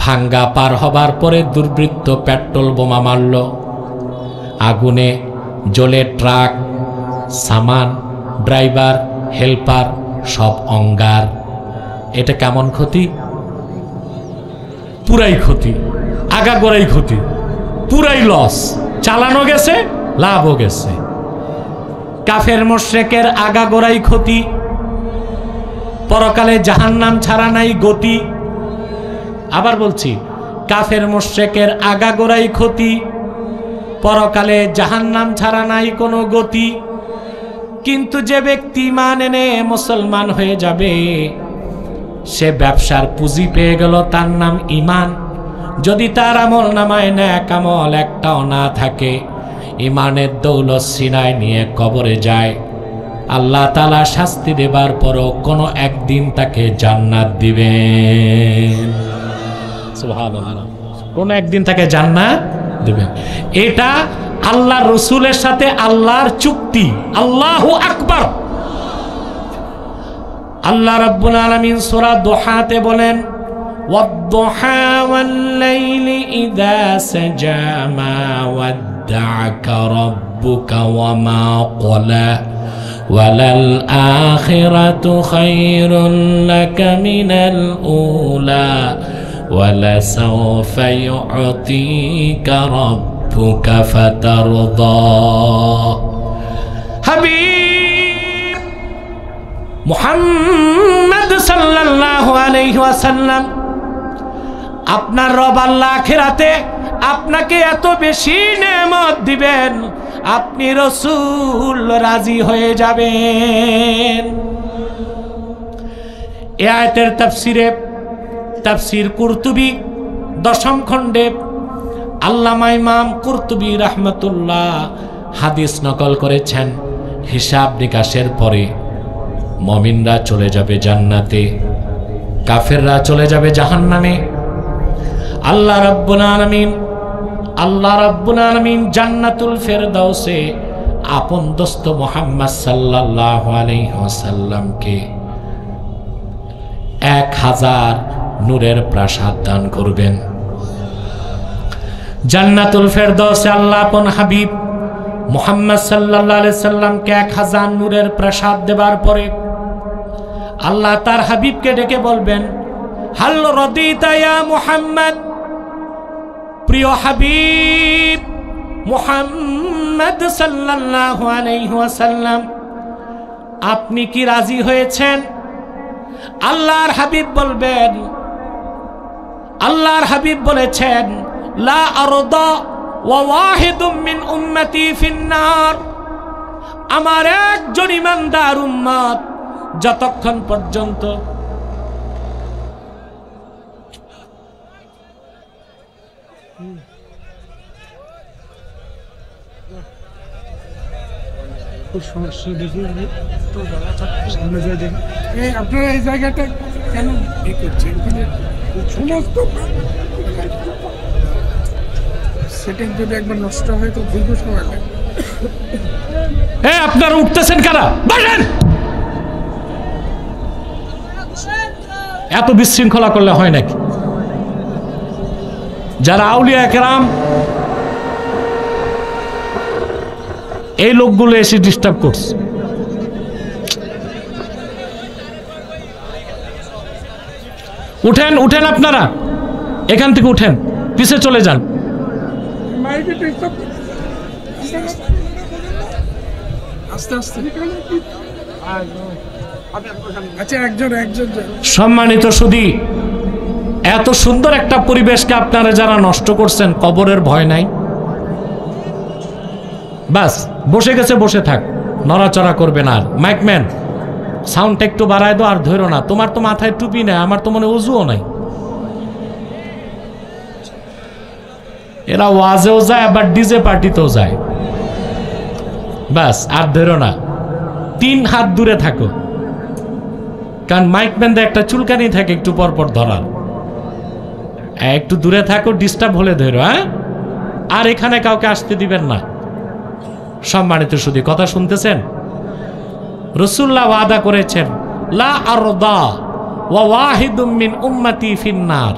B: ভাঙ্গা পার হবার পরে দুর্বৃত্ত পেট্রোল বোমা মারল, আগুনে জ্বলে ট্রাক, সামান, ড্রাইভার, হেল্পার সব অঙ্গার। এটা কেমন ক্ষতি? পুরাই ক্ষতি, আগাগোড়াই ক্ষতি, পুরাই লস। চালানো গেছে, লাভও গেছে। কাফের মুশরিকের আগাগোড়াই ক্ষতি, পরকালে জাহান্নাম ছাড়া নাই গতি। আবার বলছি, কাফের মুশরিকের আগাগোড়াই ক্ষতি, পরকালে জাহান্নাম ছাড়া নাই কোনো গতি। কিন্তু যে ব্যক্তি ঈমান এনে মুসলমান হয়ে যাবে, সে ব্যবসার পুঁজি পেয়ে গেল, তার নাম ঈমান। যদি তার আমল নামায় নেক আমল একটাও না থাকে, ঈমানের দৌলত সিনায় নিয়ে কবরে যায়, আল্লাহ তাআলা শাস্তি দেবার পরও কোনো একদিন তাকে জান্নাত দিবেন। সুবহানাল্লাহ, কোনো একদিন তাকে জান্নাত দিবেন। এটা আল্লাহ রসুলের সাথে আল্লাহর চুক্তি। আল্লাহু আকবার। আল্লাহ রাব্বুল আলামিন সূরা দুহাতে বলেন, ওয়াদ-দুহা ওয়াল-লাইলি ইযা সাজা মা ওয়াদ্দা'আকা রাব্বুকা ওয়া মা ক্বালা ওয়ালাল আখিরাতু খায়রুল লাকা মিনাল উলা ওয়ালাসাওফা ইউ'তিকা রাব্বুকা ফাতারদা। হাবিব মুহাম্মদ সাল্লাল্লাহু আলাইহি ওয়াসাল্লাম, আপনার রব আল্লাহ আখিরাতে আপনাকে এত বেশি নেয়ামত দিবেন, আপনি রাসূল রাজি হয়ে যাবেন। এই আয়াতের তাফসিরে, তাফসির কুরতুবী 10ম খণ্ডে আল্লামা ইমাম কুরতুবী রাহমাতুল্লাহ হাদিস নকল করেছেন। হিসাব নিকাশের পরে মুমিনরা চলে যাবে জান্নাতে, কাফেররা চলে যাবে জাহান্নামে। আল্লাহ রাব্বুল আলামিন জান্নাতুল ফেরদাউসে আপন দোস্ত মুহাম্মদ সাল্লাল্লাহু আলাইহি ওয়াসাল্লামকে 1000 নূরের প্রাসাদ দান করবেন। জান্নাতুল ফেরদাউসে আল্লাহ আপন হাবিব মুহাম্মদ সাল্লাল্লাহু আলাইহি সাল্লামকে 1000 নূরের প্রাসাদ দেবার পরে আল্লাহ তার হাবিবকে ডেকে বলবেন, হাল রাদিতা ইয়া মুহাম্মদ, প্রিয় হাবিব মুহাম্মদ সাল্লাল্লাহু আলাইহি ওয়াসাল্লাম, আপনি কি রাজি হয়েছেন? আল্লাহর হাবিব বলবেন, আল্লাহর হাবিব বলেছেন, লা আরদা ওয়া ওয়াহিদুম মিন উম্মতি ফিন্নার, আমার একজন ঈমানদার উম্মত যতক্ষণ পর্যন্ত
C: আপনারা এই জায়গাটা কেন করছেন? সমস্ত সেটিং যদি একবার নষ্ট হয় তো দীর্ঘ সময় লাগে।
B: আপনারা উঠতেছেন কারা? বসেন। এত বিশৃঙ্খলা করলে হয় নাকি? যারা আউলিয়া কেরাম, এই লোকগুলো এসে ডিস্টার্ব করছে। উঠেন উঠেন, আপনারা এখান থেকে উঠেন, পিছে চলে যান। সম্মানিত সুধী, এত সুন্দর একটা পরিবেশকে আপনারা যারা নষ্ট করছেন, কবরের ভয় নাই? বাস বসে গেছে, বসে থাক, নড়াচড়া করবে না। আর মাইকম্যান, সাউন্ডটা একটু বাড়ায় দাও, আর ধরো না। তোমার তো মাথায় টুপি নেই, আমার তো মনে উজুও নাই। এরা ওয়াজেও যায়, আবার ডিজে পার্টিতেও যায়। বাস আর ধরো না, 3 হাত দূরে থাকো, কারণ মাইকম্যান একটা চুলকানি থাকে একটু পর পর ধরার। একটু দূরে থাকো, ডিস্টার্ব হলে ধরো। হ্যাঁ, আর এখানে কাউকে আসতে দিবেন না। সম্মানিত শুধু কথা শুনতেছেন? রাসূলুল্লাহ ওয়াদা করেছেন, লা আরদা ওয়া ওয়াহিদুম মিন উম্মতি ফিন্নার।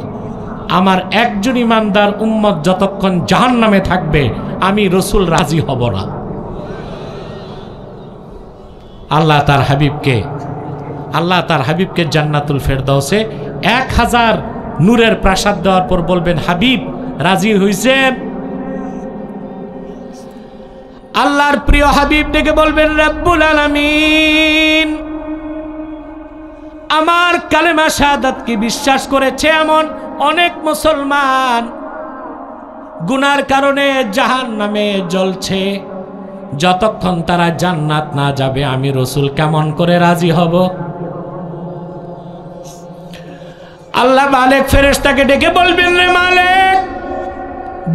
B: আমার একজন ইমানদার উম্মত যতক্ষণ জাহান্নামে থাকবে, আমি রাসূল রাজি হব না। আল্লাহ তার হাবিবকে জান্নাতুল ফেরদাউসে 1000 নূরের প্রাসাদ দেওয়ার পর বলবেন, হাবিব রাজি হইছেন? আল্লাহর প্রিয় হাবিব ডেকে বলবেন, রব্বুল আলামিন আমার কালেমা শাহাদাতকে বিশ্বাস করেছে এমন অনেক মুসলমান গুনার কারণে জাহান্নামে জ্বলছে। যতক্ষণ তারা জান্নাত না যাবে, আমি রাসূল কেমন করে রাজি হব? আল্লাহ মালিক ফেরেশতাকে ডেকে বলবেন, রে মালিক,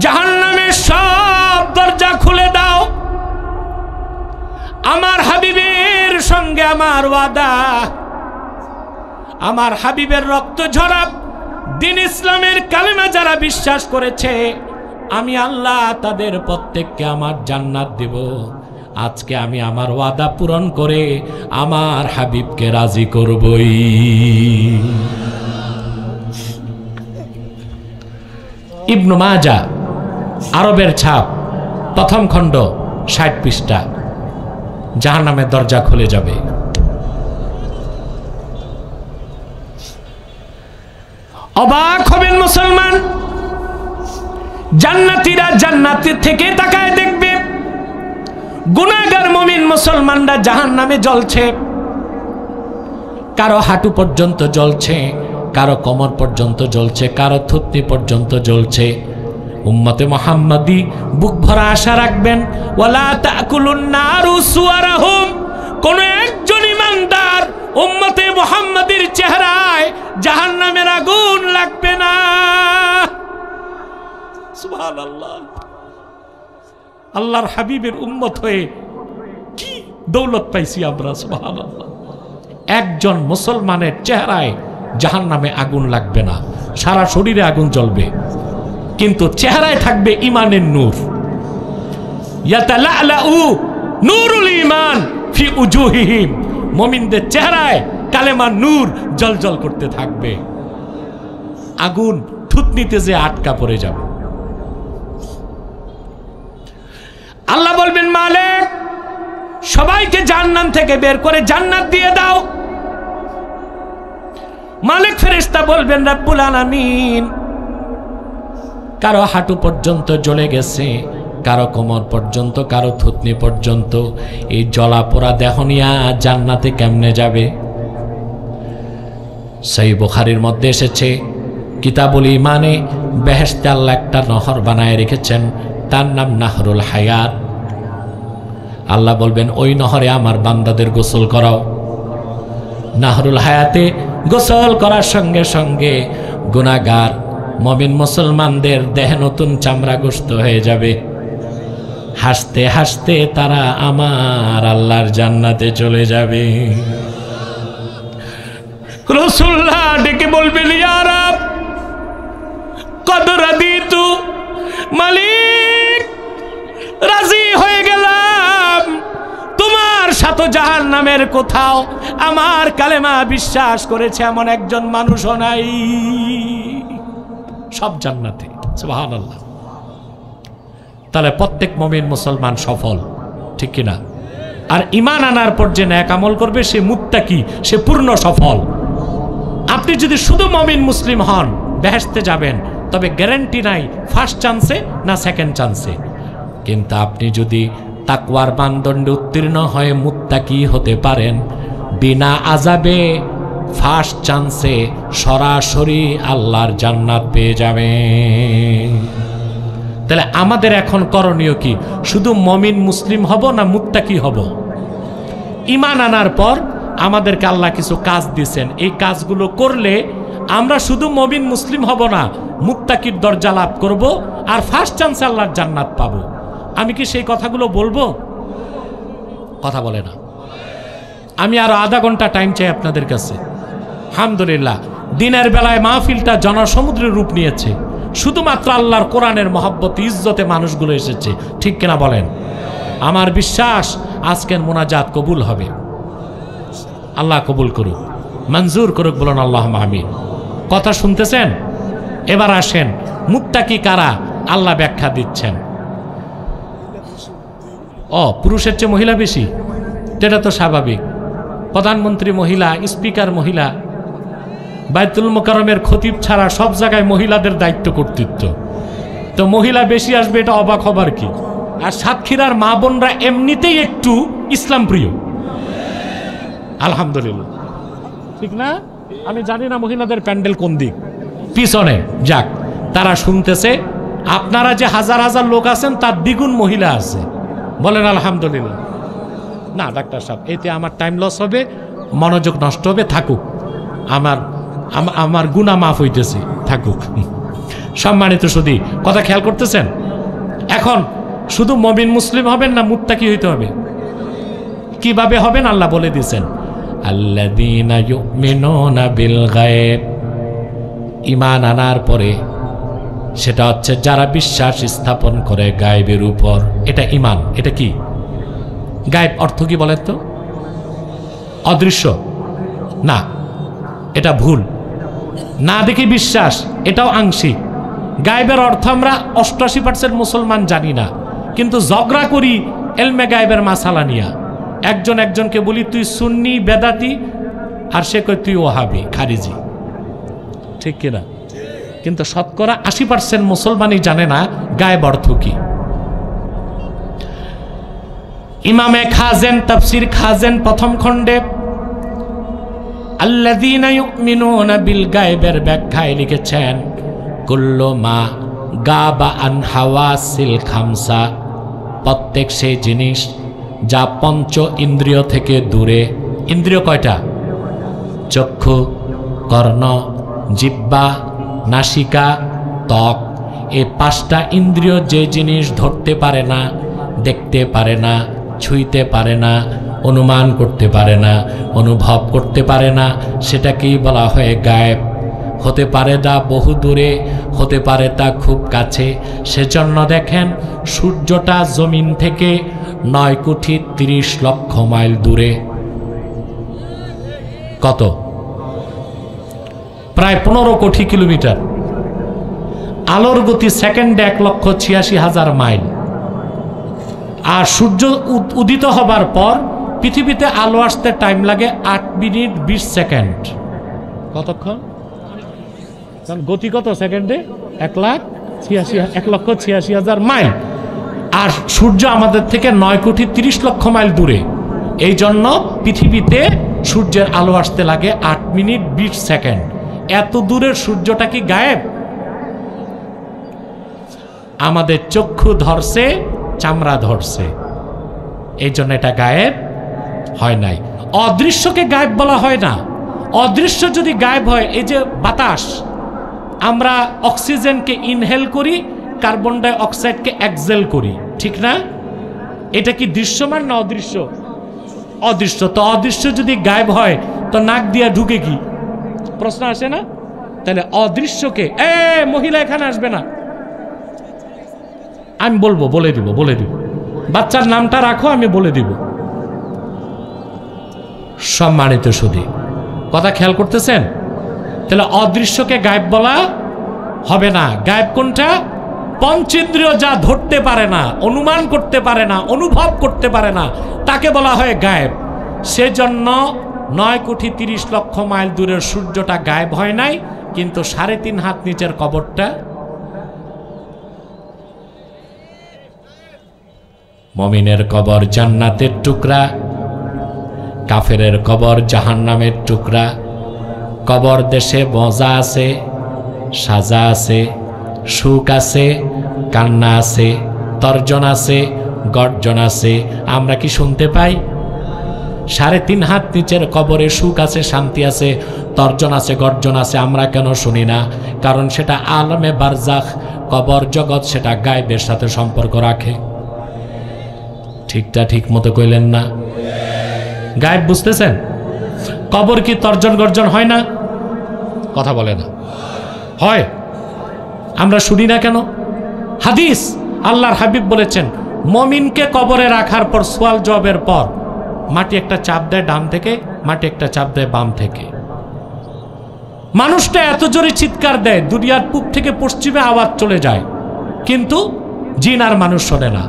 B: জাহান্নামের সব দরজা খুলে দাও। আমার হাবিবের সঙ্গে আমার ওয়াদা, আমার হাবিবের রক্ত ঝরা দ্বীন ইসলামের কালেমা যারা বিশ্বাস করেছে, আমি আল্লাহ তাদের প্রত্যেককে আমার জান্নাত দেব। আজকে আমি আমার ওয়াদা পূরণ করে আমার হাবিবকে রাজি করবই। ইবনে মাজাহ, আরবের ছাপ, প্রথম খণ্ড, 60 পৃষ্ঠা। জাহান্নামের দরজা খুলে যাবে। অবাক হবেন মুসলমান। জান্নাতীরা জান্নাতের থেকে তাকায় দেখবে, গুনাহগার মুমিন মুসলমানরা জাহান্নামে জ্বলছে। কারো হাঁটু পর্যন্ত জ্বলছে, কারো কোমর পর্যন্ত জ্বলছে, কারো থুতনি পর্যন্ত জ্বলছে। উম্মতে মুহাম্মাদি বুক ভরা আশা রাখবেন, ওয়ালা তাকুলুন নারু সুওয়ারাহুম। কোন একজন ইমানদার উম্মতে মুহাম্মাদির চেহারায় জাহান্নামের আগুন লাগবে না। সুবহানাল্লাহ। আল্লাহর হাবিবের উম্মত হয়ে কি দৌলত পাইছি আমরা। সুবহানাল্লাহ। একজন মুসলমানের চেহারায় জাহান্নামে আগুন লাগবে না, সারা শরীরে আগুন জ্বলবে, কিন্তু চেহারায় থাকবে ঈমানের নূর। ইয়াতালাউ নূরুল ঈমান ফি উজুহিহিম। মুমিনদের চেহারায় কালেমার নূর জ্বলজ্বল করতে থাকবে। আগুন থুতনিতে যে আটকা পড়ে যাবে। আল্লাহ বলবেন, মালিক সবাইকে জাহান্নাম থেকে বের করে জান্নাত দিয়ে দাও। মালিক ফেরেশতা বলবেন, রব্বুল আলামিন কারো হাঁটু পর্যন্ত জ্বলে গেছে, কারো কোমর পর্যন্ত, কারো থুতনি পর্যন্ত। এই জ্বলা পোড়া দেহ নিয়া জান্নাতে কেমনে যাবে? সহিহ বুখারীর মধ্যে এসেছে, কিতাবুল ঈমানে বেহেশতে আল্লাহ একটা নহর বানায় রেখেছেন, তার নাম নাহরুল হায়াত। আল্লাহ বলবেন, ওই নহরে আমার বান্দাদের গোসল করাও। নাহরুল হায়াতে গোসল করার সঙ্গে সঙ্গে গুনাহগার মুমিন মুসলমানদের দেহে নতুন চামড়া গোশত হয়ে যাবে। হাসতে হাসতে তারা আমার আল্লাহর জান্নাতে চলে যাবে। রাসূলুল্লাহ ডেকে বলবেন, ইয়া রাব কদ রাদিতু। মালিক রাজি হয়ে গেলাম, তোমার সাথে জাহান্নামের কোথাও আমার কালেমা বিশ্বাস করেছে এমন একজন মানুষও নাই, সব জান্নাতে। সুবহানাল্লাহ। তাহলে প্রত্যেক মুমিন মুসলমান সফল, ঠিক কিনা? আর ঈমান আনার পর যে নেক আমল করবে সে মুত্তাকি, সে পূর্ণ সফল। আপনি যদি শুধু মুমিন মুসলিম হন বেহেশতে যাবেন, তবে গ্যারান্টি নাই ফার্স্ট চান্সে না সেকেন্ড চান্সে। কিন্তু আপনি যদি তাকওয়ার মানদণ্ডে উত্তীর্ণ হয়ে মুত্তাকি হতে পারেন, বিনা আযাবে ফার্স্ট চান্সে সরাসরি আল্লাহর জান্নাত পেয়ে যাবেন। তাহলে আমাদের এখন করণীয় কি? শুধু মুমিন মুসলিম হব না মুত্তাকি হব? ঈমান আনার পর আমাদেরকে আল্লাহ কিছু কাজ দিয়েছেন, এই কাজগুলো করলে আমরা শুধু মুমিন মুসলিম হব না, মুত্তাকির দরজা লাভ করব আর ফার্স্ট চান্সে আল্লাহর জান্নাত পাবো। আমি কি সেই কথাগুলো বলবো? কথা বলে না। আমি আরো আধা ঘন্টা টাইম চাই আপনাদের কাছে। আলহামদুলিল্লাহ, দিনের বেলায় মাহফিলটা জনসমুদ্রের রূপ নিয়েছে, শুধুমাত্র আল্লাহর কোরআনের মহব্বত ইজ্জতে মানুষগুলো এসেছে, ঠিক কিনা বলেন? আমার বিশ্বাস আজকের মোনাজাত কবুল হবে, আল্লাহ কবুল করুক, মঞ্জুর করুক, বলুন আল্লাহুম্মা আমিন। কথা শুনতেছেন? এবার আসেন মুত্তাকি কারা, আল্লাহ ব্যাখ্যা দিচ্ছেন। পুরুষের চেয়ে মহিলা বেশি, যেটা তো স্বাভাবিক। প্রধানমন্ত্রী মহিলা, স্পিকার মহিলা, বাইতুল মোকাররমের খতিব ছাড়া সব জায়গায় মহিলাদের দায়িত্ব কর্তৃত্ব, তো মহিলা বেশি আসবে এটা অবাক হবার কি? আর সাতক্ষীরার মা বোনরা এমনিতেই একটু ইসলাম প্রিয়, আলহামদুলিল্লাহ, ঠিক না? আমি জানি না মহিলাদের প্যান্ডেল কোন দিক, পিছনে। যাক, তারা শুনতেছে। আপনারা যে হাজার হাজার লোক আছেন তার দ্বিগুণ মহিলা আছে, বলেন আলহামদুলিল্লাহ। না ডাক্তার সাহেব, এতে আমার টাইম লস হবে, মনোযোগ নষ্ট হবে, থাকুক, আমার গুনাহ মাফ হইতেছে, থাকুক। সম্মানিত সুধী, কথা খেয়াল করতেছেন? এখন শুধু মুমিন মুসলিম হবেন না মুত্তাকি হইতে হবে? কিভাবে হবেন আল্লাহ বলে দিয়েছেন, আল্লাযীনা ইউমিনুনা বিল গায়ব। ঈমান আনার পরে সেটা হচ্ছে যারা বিশ্বাস স্থাপন করে গায়েবের উপর, এটা ঈমান। এটা কি গায়েব? অর্থ কি বলেন তো? অদৃশ্য না, এটা ভুল। না দেখি বিশ্বাস, এটাও আংশিক। গায়েবের অর্থ আমরা 88% মুসলমান জানি না, কিন্তু ঝগড়া করি এলমে গায়েবের মাসালা নিয়া। একজনকে বলি তুই সুন্নি বেদাতি, আর সে কয় তুই ওহাবি খারিজি, ঠিক কিনা? কিন্তু শতকরা 80% মুসলমানই জানে না গায়েব অর্থ কি। ইমামে খাজেন তাফসীর খাজেন প্রথম খণ্ডে আল্লাযীনা ইউমিনুনা বিল গায়বের ব্যাখ্যায় লিখেছেন, কুল্লু মা গাবা আন হাওয়াসিল খামসা, প্রত্যেক সেই জিনিস যা পঞ্চ ইন্দ্রিয় থেকে দূরে। ইন্দ্রিয় কয়টা? চক্ষু, কর্ণ, জিহ্বা, নাসিকা, ত্বক। এই 5টা ইন্দ্রিয় যে জিনিস ধরতে পারে না, দেখতে পারে না, ছুঁইতে পারে না, অনুমান করতে পারে না, অনুভব করতে পারে না, সেটাকেই বলা হয় গায়েব। হতে পারে তা বহু দূরে, হতে পারে তা খুব কাছে। সেজন্য দেখেন সূর্যটা জমিন থেকে 9 কোটি 30 লক্ষ মাইল দূরে। কত? প্রায় 15 কোটি কিলোমিটার। আলোর গতি সেকেন্ডে 1,86,000 মাইল। আর সূর্য উদিত হবার পর পৃথিবীতে আলো আসতে টাইম লাগে 8 মিনিট 20 সেকেন্ড। কতক্ষণ? কারণ গতি কত সেকেন্ডে? 1,86,000 মাইল। আর সূর্য আমাদের থেকে 9 কোটি 30 লক্ষ মাইল দূরে। এই জন্য পৃথিবীতে সূর্যের আলো আসতে লাগে 8 মিনিট 20 সেকেন্ড। এত দূরের সূর্যটা কি গায়েব? আমাদের চক্ষু ধরছে, চামড়া ধরছে, এই জন্য এটা গায়েব হয় নাই। অদৃশ্যকে গায়েব বলা হয় না। অদৃশ্য যদি গায়েব হয়, এই যে বাতাস, আমরা অক্সিজেনকে ইনহেল করি, কার্বন ডাই অক্সাইডকে এক্সহেল করি, ঠিক না? এটা কি দৃশ্যমান না অদৃশ্য? অদৃশ্য। তো অদৃশ্য যদি গায়েব হয় তো নাক দিয়া ঢুকে কি? প্রশ্ন আসে না? তাহলে অদৃশ্যকে, মহিলা এখানে আসবে না, আমি বলবো, বলে দিব। বাচ্চার নামটা রাখো, আমি বলে দিব। সম্মানিত সুধী, কথা খেয়াল করতেছেন? তাহলে অদৃশ্যকে গায়েব বলা হবে না। গায়েব কোনটা? পঞ্চেন্দ্রিয় যা ধরতে পারে না, অনুমান করতে পারে না, অনুভব করতে পারে না, তাকে বলা হয় গায়েব। সেজন্য 9,30,00,000 মাইল দূরের সূর্যটা গায়েব হয় নাই, কিন্তু 3.5 হাত নিচের কবরটা। মুমিনের কবর জান্নাতের টুকরা, কাফেরের কবর জাহান্নামের টুকরা। কবর দেশে মজা আছে, সাজা আছে, সুখ আছে, কান্না আছে, তর্জন আছে, গর্জন আছে। আমরা কি শুনতে পাই? 3.5 হাত নিচের কবরে সুখ আছে, শান্তি আছে, তর্জন আছে, গর্জন আছে। আমরা কেন শুনি না? কারণ সেটা আলমে বারজাখ, কবর জগৎ, সেটা গায়েবের সাথে সম্পর্ক রাখে। ঠিকটা ঠিক মতো কইলেন না? গায়েব বুঝতেছেন? কবর কি তর্জন গর্জন হয় না? কথা বলে না, হয়। আমরা শুনি না কেন? হাদিস, আল্লাহর হাবিব বলেছেন, মুমিনকে কবরে রাখার পর সওয়াল জবাবের পর মাটি একটা চাপ দেয় ডান থেকে, মাটি একটা চাপ দেয় বাম থেকে। মানুষটা এত জোরে চিৎকার দেয়, দুনিয়ার পূব থেকে পশ্চিমে আওয়াজ চলে যায়, কিন্তু জিন আর মানুষ শোনে না।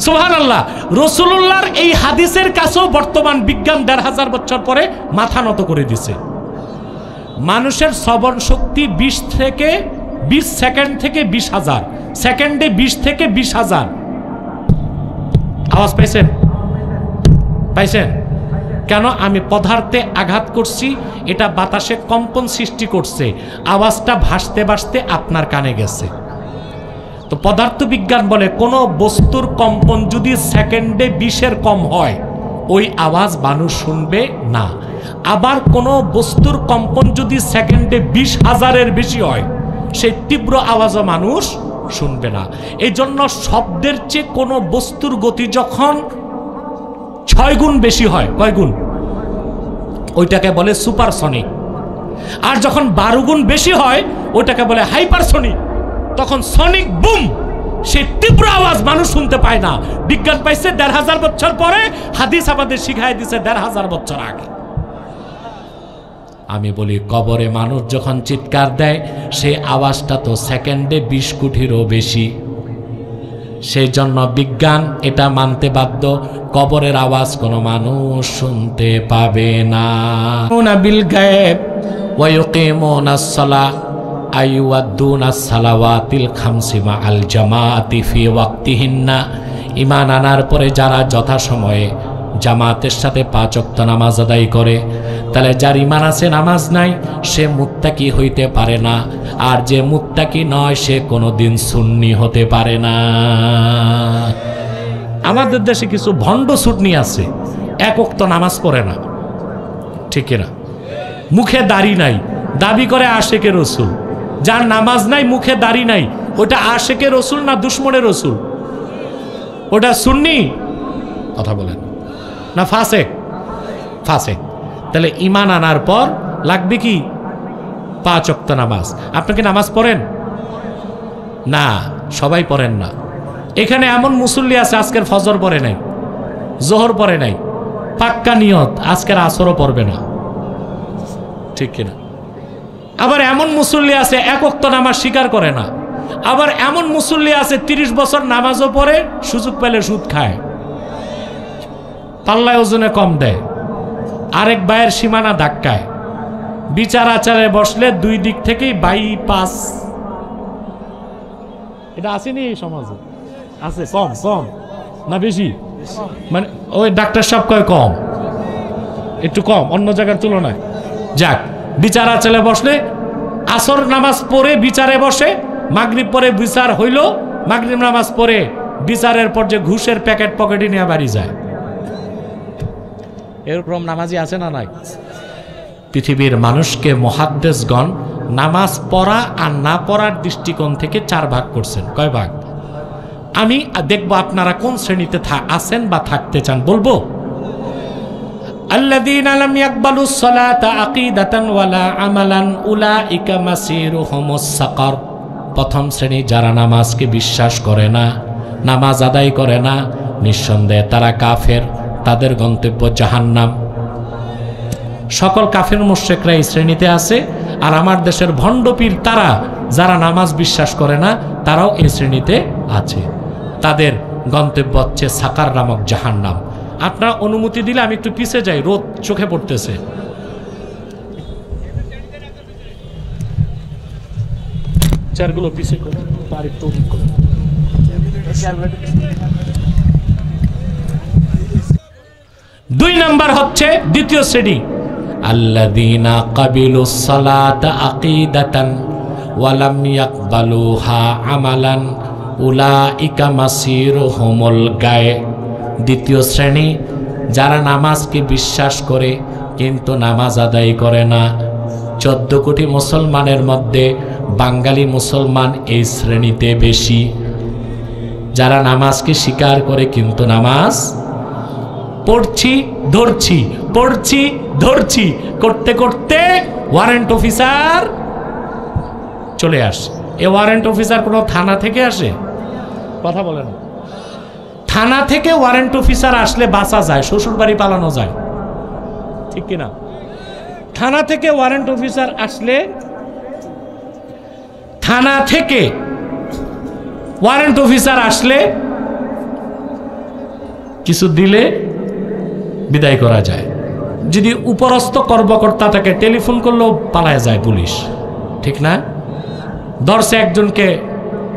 B: সুবহানাল্লাহ। রাসূলুল্লাহর এই হাদিসের কাছেও বর্তমান বিজ্ঞান ১৫০০ বছর পরে মাথা নত করে দিছে। মানুষের শ্রবণ শক্তি 20 সেকেন্ড থেকে 20,000 সেকেন্ডে, 20 থেকে 20,000। আওয়াজ পাইছেন? পাইছেন? কেন? আমি পদার্থে আঘাত করছি, এটা বাতাসে কম্পন সৃষ্টি করছে, আওয়াজটা ভাসতে ভাসতে আপনার কানে গেছে। তো পদার্থবিজ্ঞান বলে কোনো বস্তুর কম্পন যদি সেকেন্ডে 20-এর কম হয়, ওই আওয়াজ মানুষ শুনবে না। আবার কোনো বস্তুর কম্পন যদি সেকেন্ডে 20,000-এর বেশি হয়, সেই তীব্র আওয়াজও মানুষ শুনবে না। এই জন্য শব্দের চেয়ে কোনো বস্তুর গতি যখন 6 গুণ বেশি হয়, কয় গুণ? ওইটাকে বলে সুপারসনিক। আর যখন 12 গুণ বেশি হয়, ওইটাকে বলে হাইপারসনিক। তখন সনিক বুম, সেই তীব্র আওয়াজ মানুষ শুনতে পায় না। বিজ্ঞান পাইছে ১৫০০ বছর পরে, হাদিস আমাদের শিখাই দিছে ১৫০০ বছর আগে। আমি বলি, কবরে মানুষ যখন চিৎকার দেয়, সেই আওয়াজটা তো সেকেন্ডে 20 কোটিরও বেশি। সেই জন্য বিজ্ঞান এটা মানতে বাধ্য, কবরের আওয়াজ কোনো মানুষ শুনতে পাবে না। বিল গায়েব ওয়া ইউকিমুনাস সালাহ আইওয়াদুনাস সালাওয়াতিল খামসি মাআল জামাআতি ফি ওয়াক্তিহিন্না। ঈমান আনার পরে যারা যথাসময়ে জামাতের সাথে 5 ওয়াক্ত নামাজ আদায় করে, তাহলে যার ঈমান আছে নামাজ নাই, সে মুত্তাকি হইতে পারে না। আর যে মুত্তাকি নয়, সে কোনোদিন সুন্নি হতে পারে না। আমাদের দেশে কিছু ভণ্ড সুন্নি আছে, 1 ওয়াক্ত নামাজ পড়ে না, ঠিক না? মুখে দাড়ি নাই, দাবি করে আশেকে রসুল। যার নামাজ নাই, মুখে দাড়ি নাই, ওটা আশেকে রসুল না দুশ্মনের রসুল? ওটা সুন্নি? কথা বলেন না ফাসেক? ফাসেক। তাহলে ঈমান আনার পর লাগবে কি? 5 ওয়াক্ত নামাজ। আপনি কি নামাজ পড়েন? না, সবাই পড়েন না। এখানে এমন মুসল্লি আছে আজকের ফজর পড়ে নাই, জোহর পড়ে নাই, পাক্কা নিয়ত আজকের আসরও পড়বে না, ঠিক কিনা? আবার এমন মুসল্লি আছে 1 ওয়াক্ত নামাজ স্বীকার করে না। আবার এমন মুসল্লি আছে 30 বছর নামাজও পড়ে, সুযোগ পেলে সুদ খায়, পাল্লায় ওজনে কম দেয়, আরেক ভাইয়ের সীমানা ধাক্কায়, বিচার আচারে বসলে 2 দিক থেকেই বাইপাস। এটা আসেনি এই সমাজে? আছে? কম কম না বেশি? মানে ওই ডাক্তার সাহেব কয় কম, একটু কম অন্য জায়গার তুলনায়। যাক, বিচার আচারে বসলে আসর নামাজ পড়ে বিচারে বসে, মাগরিব পরে বিচার হইল, মাগরিব নামাজ পড়ে বিচারের পর যে ঘুষের প্যাকেট পকেটে নিয়ে বাড়ি যায়। এরকম নামাজি আছে না নাই? পৃথিবীর মানুষকে মুহাদ্দিসগণ নামাজ পড়া আর না পড়ার দৃষ্টিকোণ থেকে 4 ভাগ করছেন। কয় ভাগ? আমি দেখব আপনারা কোন শ্রেণীতে আছেন বা থাকতে চান, বলবো। আল্লাযীনা লাম ইয়াকবালুস সালাতা আকিদাতান ওয়ালা আমালান উলাইকা মাসিরুহুমুস সাকার। প্রথম শ্রেণী যারা নামাজকে বিশ্বাস করে না, নামাজ আদায় করে না, নিঃসন্দেহে তারা কাফের, তাদের গন্তব্য জাহান্নাম। সকল কাফের মুশরিকরা এই শ্রেণীতে আছে, আর আমার দেশের ভণ্ডপীর তারা যারা নামাজ বিশ্বাস করে না তারাও এই শ্রেণীতে আছে। তাদের গন্তব্য হচ্ছে সাকার নামক জাহান্নাম। আপনারা অনুমতি দিলে আমি একটু পিছে যাই, রোদ চোখে পড়তেছে। চেয়ারগুলো পিছে করে আর একটু দুই নাম্বার হচ্ছে দ্বিতীয় শ্রেণী, আল্লাযীনা কাবিলুস সালাতা আকিদাতান ওয়া লাম ইয়াকবালুহা আমালান উলাইকা মাসিরুহুমুল গায়ে। দ্বিতীয় শ্রেণী যারা নামাজকে বিশ্বাস করে কিন্তু নামাজ আদায় করে না। 14 কোটি মুসলমানের মধ্যে বাঙালি মুসলমান এই শ্রেণীতে বেশি, যারা নামাজকে স্বীকার করে কিন্তু নামাজ পড়ছি ধরছি পড়ছি ধরছি করতে করতে ওয়ারেন্ট অফিসার চলে আসে। এ ওয়ারেন্ট অফিসার কোনো থানা থেকে আসে? কথা বলে না। থানা থেকে ওয়ারেন্ট অফিসার আসলে বাঁচা যায়, শ্বশুর বাড়ি পালানো যায়, ঠিক কিনা? থানা থেকে ওয়ারেন্ট অফিসার আসলে, থানা থেকে ওয়ারেন্ট অফিসার আসলে কিছু দিলে বিদায় করা যায়। যদি উপরস্থ কর্মকর্তা তাকে টেলিফোন করলেও পালায় যায় পুলিশ, ঠিক না? ধরছে একজনকে,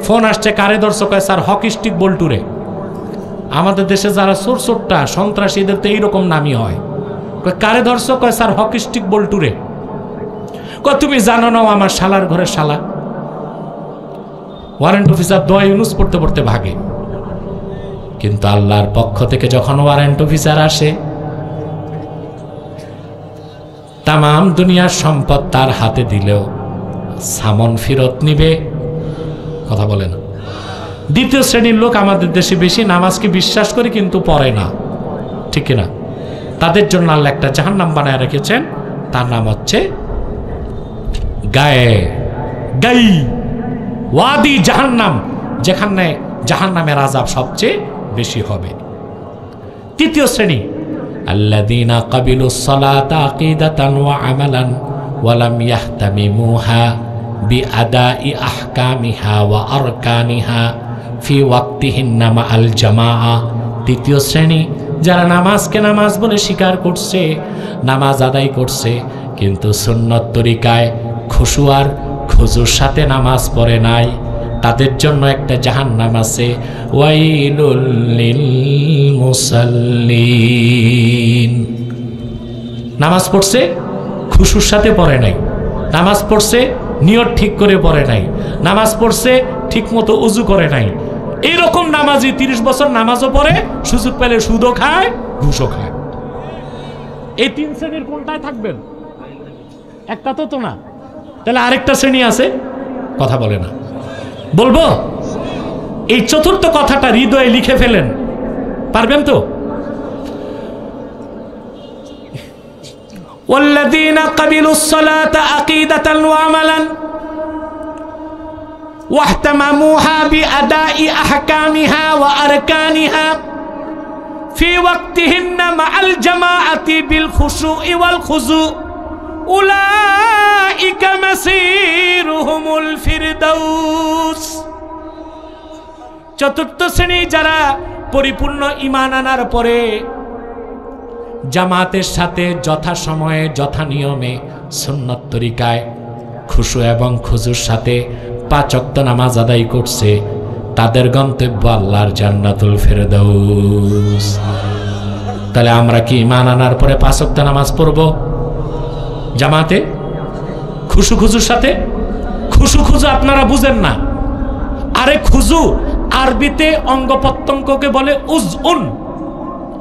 B: ফোন আসছে, কারে ধরছে? কয় স্যার হকি স্টিক বল্টুরে। আমাদের দেশে যারা চোর চোরটা সন্ত্রাসীদের তো এইরকম নামই হয়। কয় কারে ধরছো? কয় স্যার হকি স্টিক বল্টুরে। কয় তুমি জানো না আমার শালার ঘরের শালা। ওয়ারেন্ট অফিসার দোয়া ইউনুস পড়তে পড়তে ভাগে। কিন্তু আল্লাহর পক্ষ থেকে যখন ওয়ারেন্ট অফিসার আসে, তাম দুনিয়ার সম্পদ তার হাতে দিলেও সামন ফেরত নিবে, কথা বলে না। দ্বিতীয় শ্রেণীর লোক আমাদের দেশে বেশি, নামাজকে বিশ্বাস করে কিন্তু পড়ে না, ঠিক না? তাদের জন্য আল্লাহ একটা জাহান্নাম বানায় রেখেছেন, তার নাম হচ্ছে গায়ে গাই ওয়াদি জাহান্নাম, যেখানে জাহান্নামের আযাব সবচেয়ে বেশি হবে। তৃতীয় শ্রেণী আল্লাযীনা কাবিলুস সালাতা আকিদাতান ওয়া আমালান ওয়া লাম ইয়াহতামিমুহা বিআদাই আহকামিহা ওয়া আরকানিহা ফি ওয়াক্তিহিন্না মাআল জামাআ। তৃতীয় শ্রেণী যারা নামাজকে নামাজ বলে স্বীকার করছে, নামাজ আদায় করছে, কিন্তু সুন্নত তরিকায় খুশু আর খুজুর সাথে নামাজ পড়ে নাই, তাদের জন্য একটা জাহান্নাম আছে। ওয়াইলুল লিল মুসাল্লিন। নামাজ পড়ছে খুশুর সাথে পড়ে নাই, নামাজ পড়ছে নিয়ত ঠিক করে পড়ে নাই, নামাজ পড়ছে ঠিক মতো উজু করে নাই, এইরকম নামাজি 30 বছর নামাজও পড়ে, সুযোগ পেলে সুদও খায়, ঘুষও খায়। এই 3 শ্রেণীর কোনটায় থাকবেন? একটা তো না, তাহলে আরেকটা শ্রেণী আছে, কথা বলে না। বলবো এই চতুর্থ কথাটা হৃদয়ে লিখে ফেলেন, পারবেন তো? ওয়াল্লাযীনা কাবিলুস সালাতা আকিদাতান ওয়া আমালান ওয়াহতামামুহা বিআদাই আহকামিহা ওয়া আরকানিহা ফি ওয়াক্তিহিন্না মাআল জামাআতি বিল খুশুই ওয়াল খুজু উলাইকা মাসিরুহুমুল ফিরদাউস। চতুর্থ শ্রেণী যারা পরিপূর্ণ ঈমান আনার পরে জামাতের সাথে যথাসময়ে যথা নিয়মে সুন্নত তরিকায় খুশু এবং খুজুর সাথে 5 ওয়াক্ত নামাজ আদায় করছে, তাদের গন্তব্য আল্লাহর জান্নাতুল ফিরদাউস। তাহলে আমরা কি ঈমান আনার পরে 5 ওয়াক্ত নামাজ পড়ব জামাতে খুশু খুজুর সাথে? খুশু খুজু আপনারা বুঝেন না। আরে খুজু আরবিতে অঙ্গ প্রত্যঙ্গকে বলে উজউন,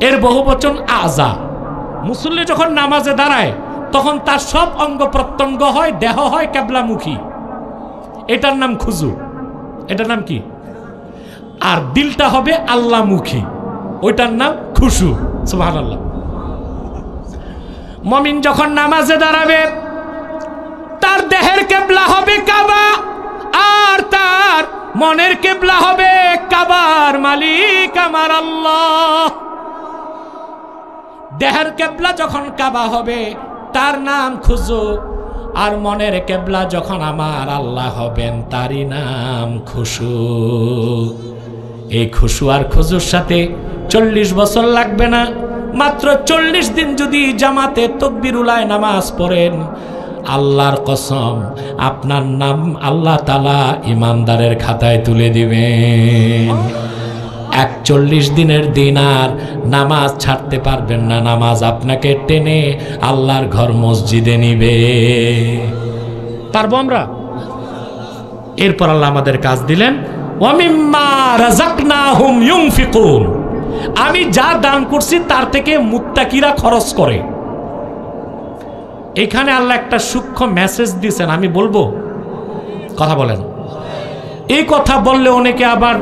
B: এর বহুবচন আযা। মুসল্লি যখন নামাজে দাঁড়ায় তখন তার সব অঙ্গ প্রত্যঙ্গ হয়, দেহ হয় কিবলামুখী, এটার নাম খুজু। এটার নাম কি? আর দিলটা হবে আল্লাহমুখী, ওইটার নাম খুশু। সুবহানাল্লাহ। মুমিন যখন নামাজে দাঁড়াবে তার দেহের কিবলা হবে কাবা, আর তার মনের কিবলা হবে কাবার মালিক আমার আল্লাহ। দেহের কিবলা যখন কাবা হবে, তার নাম খুঁজো, আর মনের কেবলা যখন আমার আল্লাহ হবেন তারই নাম খুশু। এই খুশু আর খুজুর সাথে 40 বছর লাগবে না, মাত্র 40 দিন যদি জামাতে তাকবীরুল্লাহ নামাজ পড়েন, আল্লাহর কসম আপনার নাম আল্লাহ তাআলা ইমানদারের খাতায় তুলে দিবেন। 41 দিনের দিন আর নামাজ ছাড়তে পারবেন না, নামাজ আপনাকে টেনে আল্লাহর ঘর মসজিদে নিবে। পারবো আমরা? এরপর আল্লাহ আমাদের কাজ দিলেন, ওয়া মিম্মা রাযাকনাহুম ইউনফিকুন, আমি যা দান করছি তার থেকে মুত্তাকিরা খরচ করে। এখানে আল্লাহ একটা সূক্ষ্ম মেসেজ দিয়েছেন, আমি বলবো, কথা বলেন। এই কথা বললে অনেকে আবার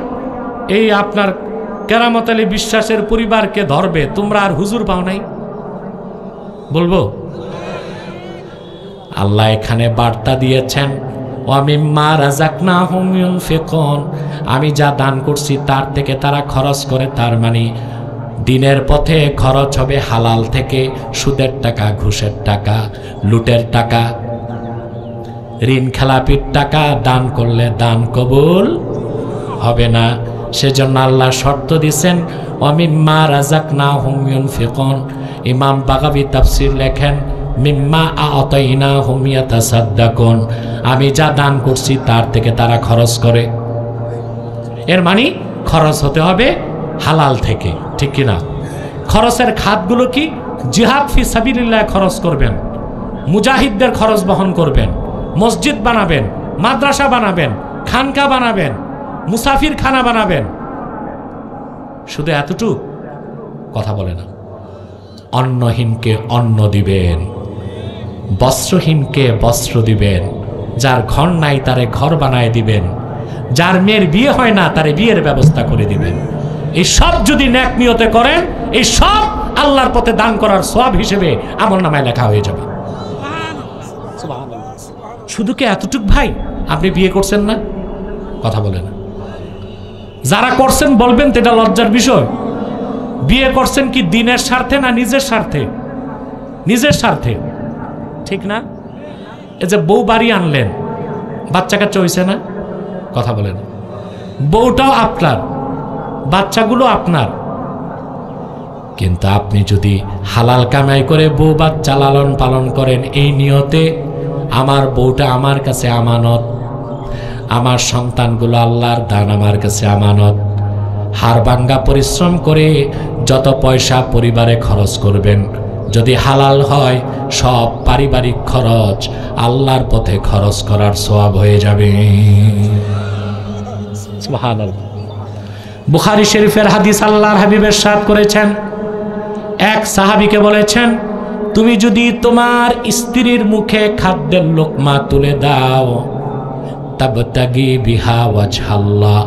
B: এই আপনার কেরামত আলী বিশ্বাসের পরিবারকে ধরবে, তোমরা আর হুজুর পাও নাই, বলবো। আল্লাহ এখানে বার্তা দিয়েছেন, ওয়া মিম্মা রাযাকনাহুম ইউনফিকুন, আমি যা দান করছি তার থেকে তারা খরচ করে। তার মানে দিনের পথে খরচ হবে হালাল থেকে, সুদের টাকা, ঘুষের টাকা, লুটের টাকা, ঋণ খেলাপির টাকা দান করলে দান কবুল হবে না। সেজন্য আল্লাহ শর্ত দিয়েছেন, ওয়া মিম্মা রাযাকনাহুম ইউনফিকুন। ইমাম বাগাবী তাফসীর লেখেন, মিম্মা আ'তাইনাহুম ইয়াতাসাদ্দাকুন, আমি যা দান করছি তার থেকে তারা খরচ করে। এর মানে খরচ হতে হবে হালাল থেকে, ঠিক কিনা? খরচের খাতগুলো কি? জিহাদ ফি সাবিলিল্লাহ খরচ করবেন, মুজাহিদদের খরচ বহন করবেন, মসজিদ বানাবেন, মাদ্রাসা বানাবেন, খানকা বানাবেন, মুসাফির খানা বানাবেন। শুধু এতটুকু কথা বলে না। অন্নহীনকে অন্ন দিবেন, বস্ত্রহীনকে বস্ত্র দিবেন, যার ঘর নাই তারে ঘর বানায় দিবেন, যার মেয়ের বিয়ে হয় না তারে বিয়ের ব্যবস্থা করে দিবেন। এই সব যদি নেক নিয়তে করেন, এই সব আল্লাহর পথে দান করার সওয়াব হিসেবে আমলনামায় লেখা হয়ে যাবে। শুধু কি এতটুক ভাই? আপনি বিয়ে করছেন না, কথা বলেন। যারা করছেন বলবেন তো, এটা লজ্জার বিষয়। বিয়ে করছেন কি দিনের স্বার্থে না নিজের স্বার্থে? নিজের স্বার্থে, ঠিক না? এই যে বউ বাড়ি আনলেন, বাচ্চা কাচ্চা হয়েছে না, কথা বলেন। বউটাও আপনার, বাচ্চাগুলো আপনার, কিন্তু আপনি যদি হালাল কামাই করে বউ বাচ্চা লালন পালন করেন এই নিয়তে, আমার বউটা আমার কাছে আমানত, আমার সন্তানগুলো আল্লাহর দান আমার কাছে আমানত, হাড়ভাঙ্গা পরিশ্রম করে যত পয়সা পরিবারে খরচ করবেন, যদি হালাল হয় সব পারিবারিক খরচ আল্লাহর পথে খরচ করার সওয়াব হয়ে যাবে। সুবহানাল্লাহ। বুখারী শরীফের হাদিস, আল্লাহর হাবিব ইরশাদ করেছেন, এক সাহাবীকে বলেছেন, তুমি যদি তোমার স্ত্রীর মুখে খাদ্যের লোকমা তুলে দাও, তাবতাগি বিহা ওয়াজহাল্লাহ,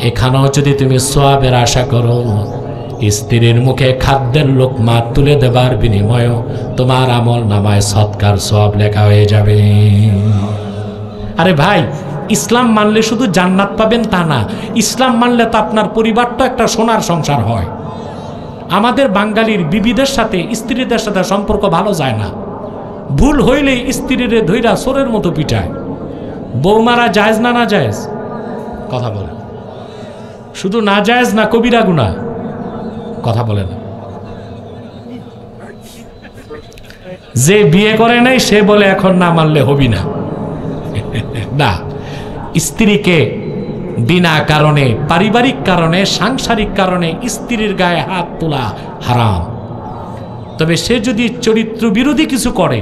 B: এখানেও যদি তুমি সওয়াবের আশা করো, স্ত্রীর মুখে খাদ্যের লোকমা তুলে দেবার বিনিময়ে তোমার আমল নামায় সৎকার সওয়াব লেখা হয়ে যাবে। আরে ভাই, ইসলাম মানলে শুধু জান্নাত পাবেন তা না, ইসলাম মানলে তো আপনার পরিবারটা একটা সোনার সংসার হয়। আমাদের বাঙালির বিবিদের সাথে, স্ত্রীদের সাথে সম্পর্ক ভালো যায় না। ভুল হইলেই স্ত্রীরে ধইরা সোরের মতো পিটায়। বৌমারা জায়েজ না না জায়েজ, কথা বলে। শুধু না জায়েজ না, কবিরা গুনাহ, কথা বলে না। যে বিয়ে করে নাই সে বলে এখন না মানলে হবি না। না, স্ত্রীকে বিনা কারণে, পারিবারিক কারণে, সাংসারিক কারণে স্ত্রীর গায়ে হাত তোলা হারাম। তবে সে যদি চরিত্র বিরোধী কিছু করে,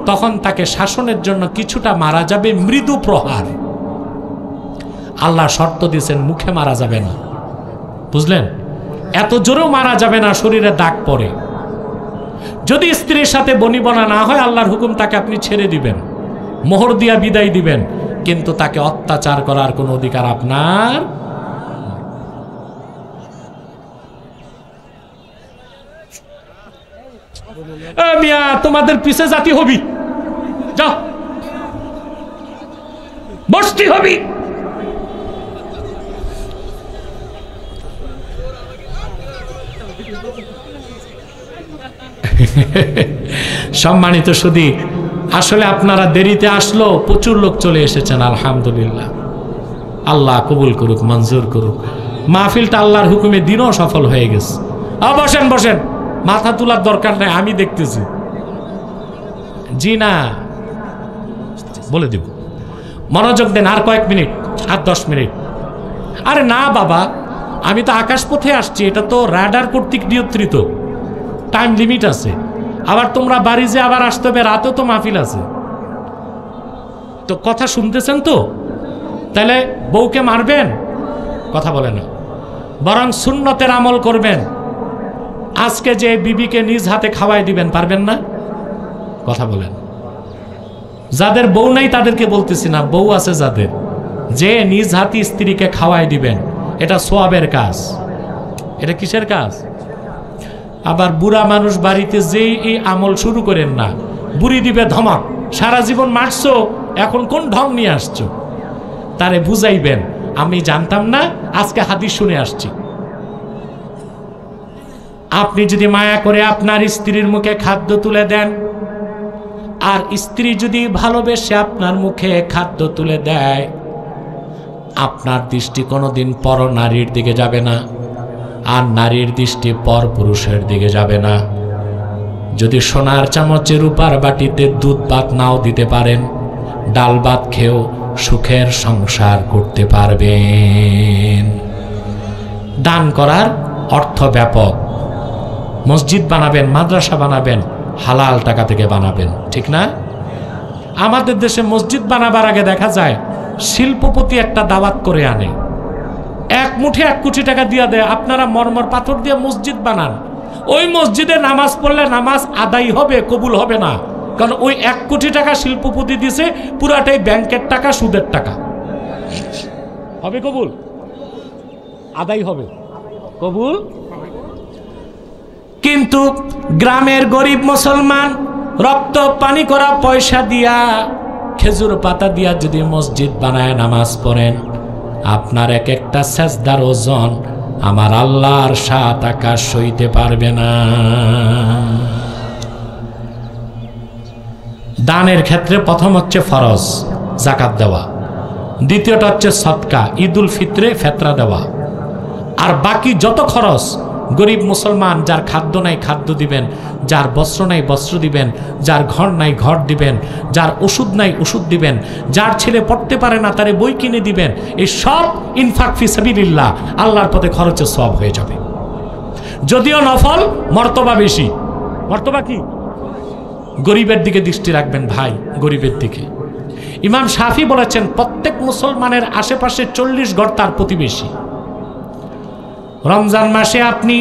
B: তখন তাকে শাসনের জন্য কিছুটা মারা যাবে, মৃদু প্রহার। আল্লাহ শর্ত দিয়েছেন মুখে মারা যাবে না, বুঝলেন? এত জোরেও মারা যাবে না, শরীরে দাগ পড়ে। যদি স্ত্রীর সাথে বনিবনা না হয়, আল্লাহর হুকুম, তাকে আপনি ছেড়ে দিবেন, মোহর দিয়া বিদায় দিবেন, কিন্তু তাকে অত্যাচার করার কোনো অধিকার আপনার। মিয়া, তোমাদের পিছে জাতি হবি, যাও বস্তি হবি। সম্মানিত সুধী, আসলে আপনারা দেরিতে আসলো, প্রচুর লোক চলে এসেছেন, আলহামদুলিল্লাহ। আল্লাহ কবুল করুক, মঞ্জুর করুক। মাহফিলটা আল্লাহর হুকুমে দিনও সফল হয়ে গেছে। বসেন বসেন, মাথা তোলার দরকার নাই, আমি দেখতেছি। জি না, বলে দিব, মনোযোগ দেন। আর কয়েক মিনিট, আর 10 মিনিট। আরে না বাবা, আমি তো আকাশপথে আসছি, এটা তো রাডার কর্তৃক নিয়ন্ত্রিত, টাইম লিমিট আছে। আবার তোমরা বাড়ি যে আবার আসতে হবে, রাতেও তো মাহফিল আছে। তো কথা শুনতেছেন তো? তাহলে বউকে মারবেন? কথা বলে না, বরং সুন্নতের আমল করবেন। আজকে যে বিবিকে নিজ হাতে খাওয়াই দিবেন, পারবেন না? কথা বলেন। যাদের বউ নাই তাদেরকে বলতেছি না, বউ আছে যাদের, যে নিজ হাতে স্ত্রীকে খাওয়াই দিবেন, এটা সোয়াবের কাজ। এটা কিসের কাজ? আবার বুড়া মানুষ বাড়িতে যেই এই আমল শুরু করেন না, বুড়ি দিবে ধমক, সারা জীবন মারছো, এখন কোন ঢং নিয়ে আসছো? তারে বুঝাইবেন, আমি জানতাম না, আজকে হাদিস শুনে আসছি। আপনি যদি মায়া করে আপনার স্ত্রীর মুখে খাদ্য তুলে দেন, আর স্ত্রী যদি ভালোবেসে আপনার মুখে খাদ্য তুলে দেয়, আপনার দৃষ্টি কোনোদিন পর নারীর দিকে যাবে না, আর নারীর দৃষ্টি পর পুরুষের দিকে যাবে না। যদি সোনার চামচে রূপার বাটিতে দুধ ভাত নাও দিতে পারেন, ডাল ভাত খেয়েও সুখের সংসার করতে পারবেন। দান করার অর্থ ব্যাপক। মসজিদ বানাবেন, মাদ্রাসা বানাবেন, হালাল টাকা থেকে বানাবেন, ঠিক না? আমাদের দেশে মসজিদ বানাবার আগে দেখা যায় শিল্পপতি একটা দাওয়াত করে আনে, এক মুঠে 1 কোটি টাকা দিয়ে দেয়, আপনারা মরমর পাথর দিয়ে মসজিদ বানান। ওই মসজিদে নামাজ পড়লে নামাজ আদায় হবে, কবুল হবে না, কারণ ওই 1 কোটি টাকা শিল্পপতি দিছে, পুরাটাই ব্যাংকের টাকা, সুদের টাকা। হবে কবুল? আদায় হবে, কবুল। কিন্তু গ্রামের গরিব মুসলমান রক্ত পানি করা পয়সা দিয়া, খেজুর পাতা দিয়া যদি মসজিদ বানায় নামাজ পড়েন, আপনার এক একটা সেজদার ওজন আমার আল্লাহর 7 আকাশ সইতে পারবে না। দানের ক্ষেত্রে প্রথম হচ্ছে ফরজ, যাকাত দেওয়া। দ্বিতীয়টা হচ্ছে সদকা, ঈদুল ফিত্রে ফেতরা দেওয়া। আর বাকি যত খরচ, গরিব মুসলমান যার খাদ্য নাই খাদ্য দিবেন, যার বস্ত্র নাই বস্ত্র দিবেন, যার ঘর নাই ঘর দিবেন, যার ওষুধ নাই ওষুধ দিবেন, যার ছেলে পড়তে পারে না তারে বই কিনে দিবেন। এই সব ইনফাক ফি সাবিলিল্লাহ, আল্লাহর পথে খরচের সওয়াব হয়ে যাবে। যদিও নফল, মর্তবা বেশি। মর্তবা কি? গরিবের দিকে দৃষ্টি রাখবেন ভাই, গরিবের দিকে। ইমাম শাফি বলেছেন, প্রত্যেক মুসলমানের আশেপাশে 40 ঘর তার প্রতিবেশী। রমজান মাসে আপনি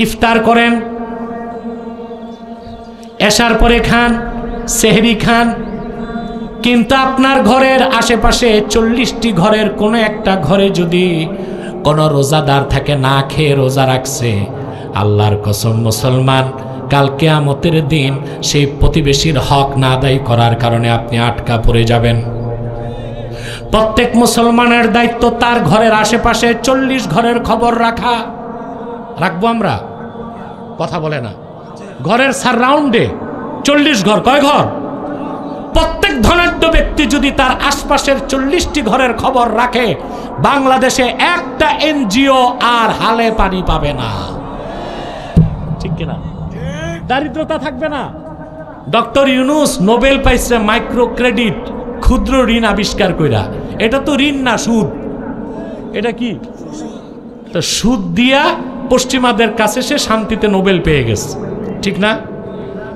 B: ইফতার করেন, এশার পরে খান, সেহরি খান, কিন্তু আপনার ঘরের আশেপাশে 40টি ঘরের কোনো একটা ঘরে যদি কোনো রোজাদার থাকে, না খেয়ে রোজা রাখছে, আল্লাহর কসম মুসলমান, কাল কিয়ামতের দিন সেই প্রতিবেশীর হক না আদায় করার কারণে আপনি আটকা পড়ে যাবেন। প্রত্যেক মুসলমানের দায়িত্ব তার ঘরের আশেপাশে 40 ঘরের খবর রাখা। রাখবো আমরা? কথা বলে না। ঘরের সারাউন্ডে 40 ঘর, কয় ঘর? প্রত্যেক ধনাঢ্য ব্যক্তি যদি তার আশপাশের 40টি ঘরের খবর রাখে, বাংলাদেশে একটা এনজিও আর হালে পানি পাবে না, ঠিক কিনা? দারিদ্রতা থাকবে না। ডক্টর ইউনূস নোবেল পাইছে মাইক্রো ক্রেডিট, ক্ষুদ্র ঋণ আবিষ্কার কইরা। এটা তো ঋণ না, সুদ। এটা কি? তো সুদ দিয়া পশ্চিমাদের কাছে সে শান্তিতে নোবেল পেয়ে গেছে, ঠিক না?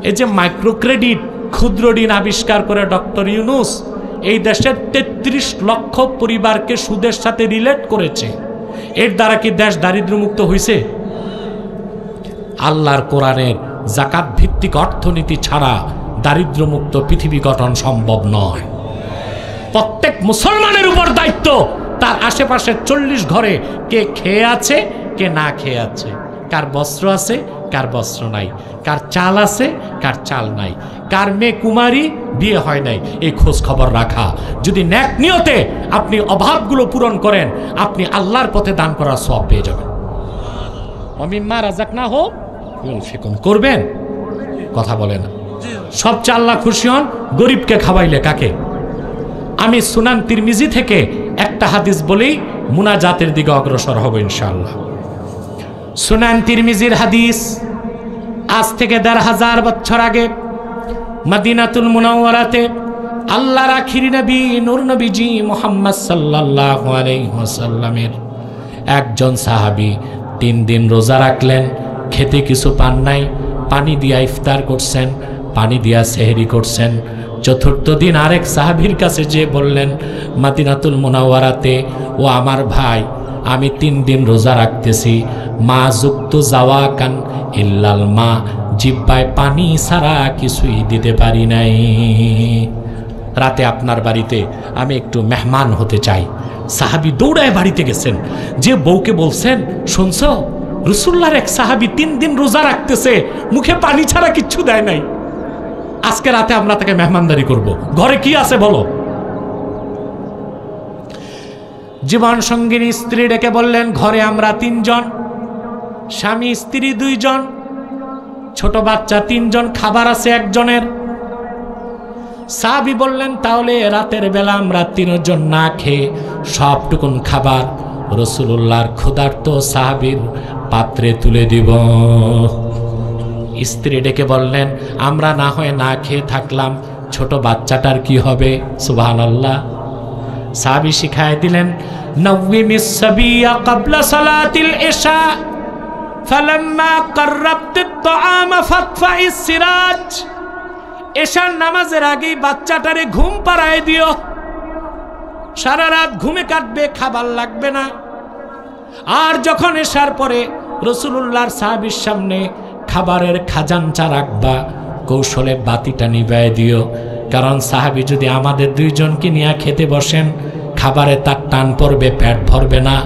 B: এই যে মাইক্রো ক্রেডিট, ক্ষুদ্র ঋণ আবিষ্কার করে ডক্টর ইউনূস এই দেশের 33 লক্ষ পরিবারকে সুদের সাথে রিলেট করেছে। এর দ্বারা কি দেশ দারিদ্র্যমুক্ত হয়েছে? আল্লাহর কোরআনের যাকাত ভিত্তিক অর্থনীতি ছাড়া দারিদ্র্যমুক্ত পৃথিবী গঠন সম্ভব নয়। প্রত্যেক মুসলমানের উপর দায়িত্ব তার আশেপাশের 40 ঘরে কে খেয়ে আছে, কে না খেয়ে আছে, কার বস্ত্র আছে, কার বস্ত্র নাই, কার চাল আছে, কার চাল নাই, কার মেয়ে কুমারী, বিয়ে হয় নাই, এই খোঁজ খবর রাখা। যদি নেক নিয়তে আপনি অভাবগুলো পূরণ করেন, আপনি আল্লাহর পথে দান করার সওয়াব পেয়ে যাবেন। অমিম্মা রাযাকনাহুম ইউনফিকুন করবেন। কথা বলে না। সবচেয়ে আল্লাহ খুশি হন গরিবকে খাওয়াইলে। কাকে? আমি সুনান তিরমিজি থেকে একটা হাদিস বলেই মুনাজাতের দিকে অগ্রসর হব ইনশাআল্লাহ। সুনান তিরমিজির হাদিস, আজ থেকে ১৫০০ বছর আগে মদিনাতুল মুনাওয়ারাতে আল্লাহর আখিরি নবী নূর নবীজি মুহাম্মদ সাল্লাল্লাহু আলাইহি ওয়াসাল্লামের একজন সাহাবী ৩ দিন রোজা রাখলেন, খেতে কিছু পান নাই, পানি দিয়া ইফতার করছেন, পানি দিয়া সেহরি করছেন। চতুর্থ দিন আরেক সাহাবীর কাছে যেয়ে বললেন মদিনাতুল মুনাওয়ারাতে, ও আমার ভাই, আমি ৩ দিন রোজা রাখতেছি, মা যুক্ত যাওয়া কান ইল্লাল মা, জিব্বায় পানি ছাড়া কিছুই দিতে পারি নাই। রাতে আপনার বাড়িতে আমি একটু মেহমান হতে চাই। সাহাবী দৌড়ায় বাড়িতে গেছেন, যে বউকে বলছেন, শুনছো রাসূলুল্লাহর এক সাহাবী ৩ দিন রোজা রাখতেছে, মুখে পানি ছাড়া কিচ্ছু দেয় নাই, আজকে রাতে আমরা তাকে মেহমানদারি করব, ঘরে কি আছে বলো। জীবন সঙ্গিনী স্ত্রী ডেকে বললেন, ঘরে আমরা ৩ জন, স্বামী স্ত্রী 2 জন, ছোট বাচ্চা 3 জন, খাবার আছে একজনের। সাহাবী বললেন, তাহলে রাতের বেলা আমরা 3 জন না খেয়ে সবটুকুন খাবার রাসূলুল্লাহর ক্ষুধার্ত সাহাবীর পাত্রে তুলে দিব। স্ত্রী ডেকে বললেন, আমরা না হয় না খেয়ে থাকলাম, ছোট বাচ্চাটার কি হবে? সুবহানাল্লাহ। সাহাবী শিখায় দিলেন, নওয়িমিস সাবিয়া ক্বাবলা সালাতিল ইশা ফালাম্মা কাররাবতিত তাআমা ফাতফাইস সিরাজ। এশার নামাজের আগেই বাচ্চাটারে ঘুম পাড়ায় দিও, সারা রাত ঘুমে কাটবে, খাবার লাগবে না। আর যখন এশার পরে রাসূলুল্লাহর সাহাবীর সামনে খাবারের খাজানচা রাখবা, কৌশলে বাতিটা নিভায় দিও, কারণ সাহাবী যদি আমাদের 2 জনকে নিয়ে খেতে বসেন, খাবারে তার টান পড়বে, পেট ভরবে না।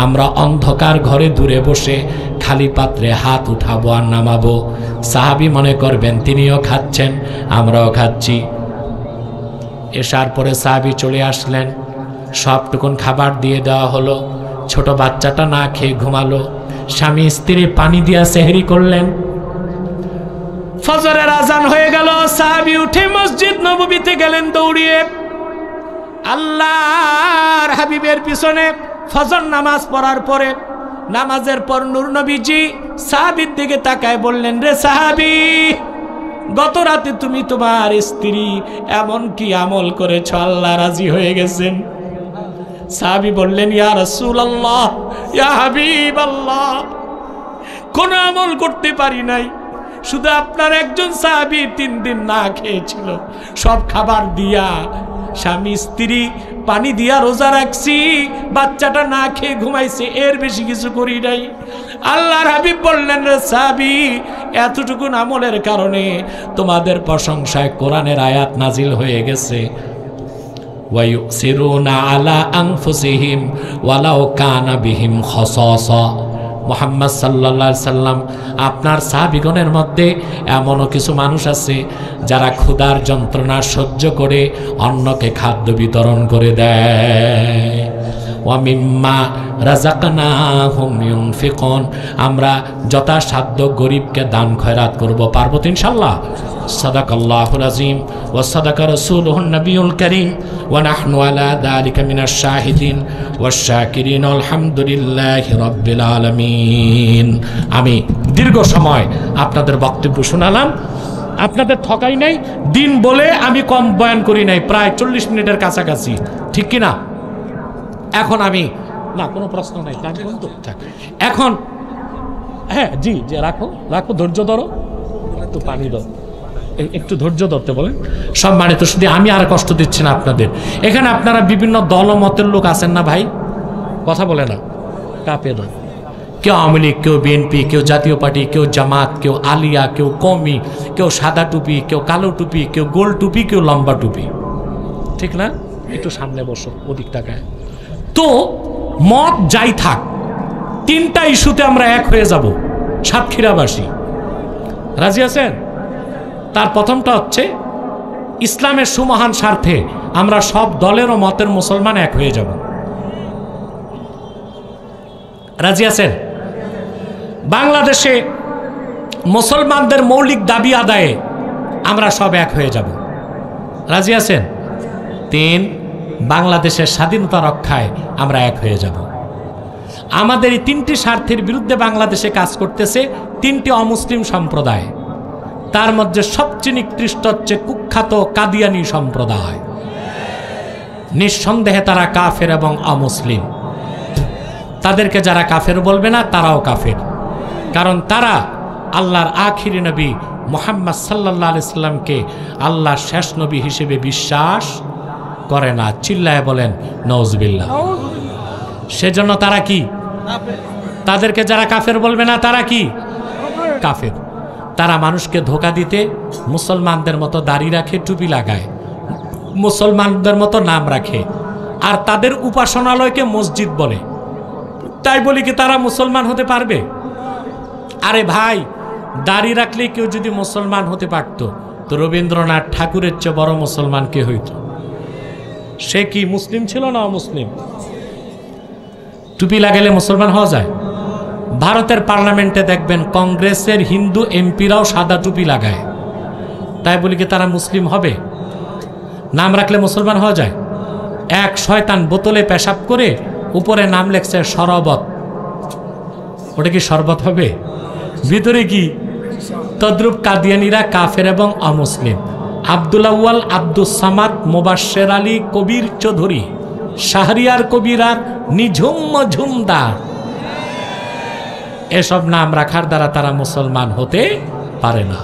B: আমরা অন্ধকার ঘরে দূরে বসে খালি পাত্রে হাত উঠাবো আর নামাবো, সাহাবী মনে করবেন তিনিও খাচ্ছেন, আমরাও খাচ্ছি। এশার পরে সাহাবী চলে আসলেন, সবটুকুন খাবার দিয়ে দেওয়া হলো, ছোট বাচ্চাটা না খেয়ে ঘুমালো। স্বামী স্ত্রী পানি দিয়া সেহরি করলেন। ফজরের আজান হয়ে গেল, সাহাবী উঠে মসজিদ নববীতে গেলেন দৌড়িয়ে। আল্লাহর হাবিবের পিছনে ফজর নামাজ পড়ার পরে, নামাজের পর নূর নবীজি সাহাবীর দিকে তাকায় বললেন, রে সাহাবী, গত রাতে তুমি তোমার স্ত্রী এমন কি আমল করেছ আল্লাহ রাজি হয়ে গেছেন? সাহাবী বললেন, ইয়া রাসূলুল্লাহ, ইয়া হাবিবাল্লাহ, কোন আমল করতে পারি নাই, শুধু আপনার একজন সাহাবী 3 দিন না খেয়েছিল, সব খাবার দিয়া স্বামী স্ত্রী পানি দিয়া রোজা রাখছি, বাচ্চাটা না খেয়ে ঘুমাইছে, এর বেশি কিছু করি নাই। আল্লাহর হাবিব বললেন, রে সাহাবী, এতটুকুন আমলের কারণে তোমাদের প্রশংসায় কোরআনের আয়াত নাজিল হয়ে গেছে, ওয়ায়ুসিরুনা আলা আনফুসিহিম ওয়ালাউ কানা বিহিম খাসাসা। মুহাম্মদ সাল্লাল্লাহু আলাইহি সাল্লাম, আপনার সাহাবীগণের মধ্যে এমনও কিছু মানুষ আছে যারা ক্ষুধার যন্ত্রণা সহ্য করে অন্যকে খাদ্য বিতরণ করে দেয়। ওয়া মিম্মা রাযাকনাহুম ইউনফিকুন, আমরা যথাসাধ্য গরিবকে দান খয়রাত করব, পারবো তো ইনশাআল্লাহ। সাদাকাল্লাহুল আযীম ওয়া সাদাকা রাসূলুহুন নবিয়ুল কারীম ওয়া নাহনু আলা যালিকা মিনাশ শাহিদিন ওয়াশ শাকিরিন, আলহামদুলিল্লাহি রাব্বিল আলামিন। আমি দীর্ঘ সময় আপনাদের বক্তব্য শোনালাম, আপনাদের ঠকাই নাই, দিন বলে আমি কম বয়ান করি নাই, প্রায় 40 মিনিটের কাছাকাছি, ঠিক কি না? এখন আমি, না কোনো প্রশ্ন নাই, এখন হ্যাঁ জি জি, রাখো রাখো, ধৈর্য ধরো, একটু পানি দাও, একটু ধৈর্য ধরতে বলেন। সম্মানিত শুধু আমি আর কষ্ট দিচ্ছি না আপনাদের, এখানে আপনারা বিভিন্ন দল ও মতের লোক আছেন না ভাই, কথা বলে না, কাপে দাও, কেউ আওয়ামী লীগ, কেউ বিএনপি, কেউ জাতীয় পার্টি, কেউ জামাত, কেউ আলিয়া, কেউ কওমি, কেউ সাদা টুপি, কেউ কালো টুপি, কেউ গোল টুপি, কেউ লম্বা টুপি, ঠিক না? একটু সামনে বসো, ওদিক টাকায়। তো মত যাই থাক, 3টা ইস্যুতে আমরা এক হয়ে যাব, সাতক্ষীরাবাসী রাজি আছেন? তার প্রথমটা হচ্ছে ইসলামের সুমহান স্বার্থে আমরা সব দলের ও মতের মুসলমান এক হয়ে যাব, রাজি আছেন? বাংলাদেশে মুসলমানদের মৌলিক দাবি আদায়ে আমরা সব এক হয়ে যাব। রাজি আছেন? 3, বাংলাদেশের স্বাধীনতা রক্ষায় আমরা এক হয়ে যাব। আমাদের এই 3টি স্বার্থের বিরুদ্ধে বাংলাদেশে কাজ করতেছে 3টি অমুসলিম সম্প্রদায়। তার মধ্যে সবচেয়ে নিকৃষ্ট হচ্ছে কুখ্যাত কাদিয়ানি সম্প্রদায়। নিঃসন্দেহে তারা কাফের এবং অমুসলিম। তাদেরকে যারা কাফের বলবে না তারাও কাফের, কারণ তারা আল্লাহর আখিরি নবী মুহাম্মদ সাল্লাল্লাহু আলাইহি সাল্লামকে আল্লাহর শেষ নবী হিসেবে বিশ্বাস করে না। চিল্লায় বলেন নাউজুবিল্লাহ। সেজন্য তারা কি? তাদেরকে যারা কাফের বলবে না তারা কি? কাফের। তারা মানুষকে ধোঁকা দিতে মুসলমানদের মতো দাড়ি রাখে, টুপি লাগায়, মুসলমানদের মতো নাম রাখে, আর তাদের উপাসনালয়কে মসজিদ বলে। তাই বলি কি তারা মুসলমান হতে পারবে? আরে ভাই, দাড়ি রাখলে কেউ যদি মুসলমান হতে পারত তো রবীন্দ্রনাথ ঠাকুরের চেয়ে বড় মুসলমান কে হইত? সে কি মুসলিম ছিল না অমুসলিম? টুপি লাগালে মুসলমান হওয়া যায়? ভারতের পার্লামেন্টে দেখবেন কংগ্রেসের হিন্দু এমপিরাও সাদা টুপি লাগায়। তাই বলি কি তারা মুসলিম হবে? নাম রাখলে মুসলমান হওয়া যায়? এক শয়তান বোতলে পেশাব করে উপরে নাম লেখছে শরবত, ওটা কি শরবত হবে? ভিতরে কি? তদ্রুপ কাদিয়ানিরা কাফের এবং অমুসলিম। আব্দুল আউয়াল, আব্দুস সামাদ, মোবাশ্শের আলী, কবির চৌধুরী, শাহরিয়ার কবির আর নিঝুম মজুমদার, এসব নাম রাখার দ্বারা তারা মুসলমান হতে পারে না।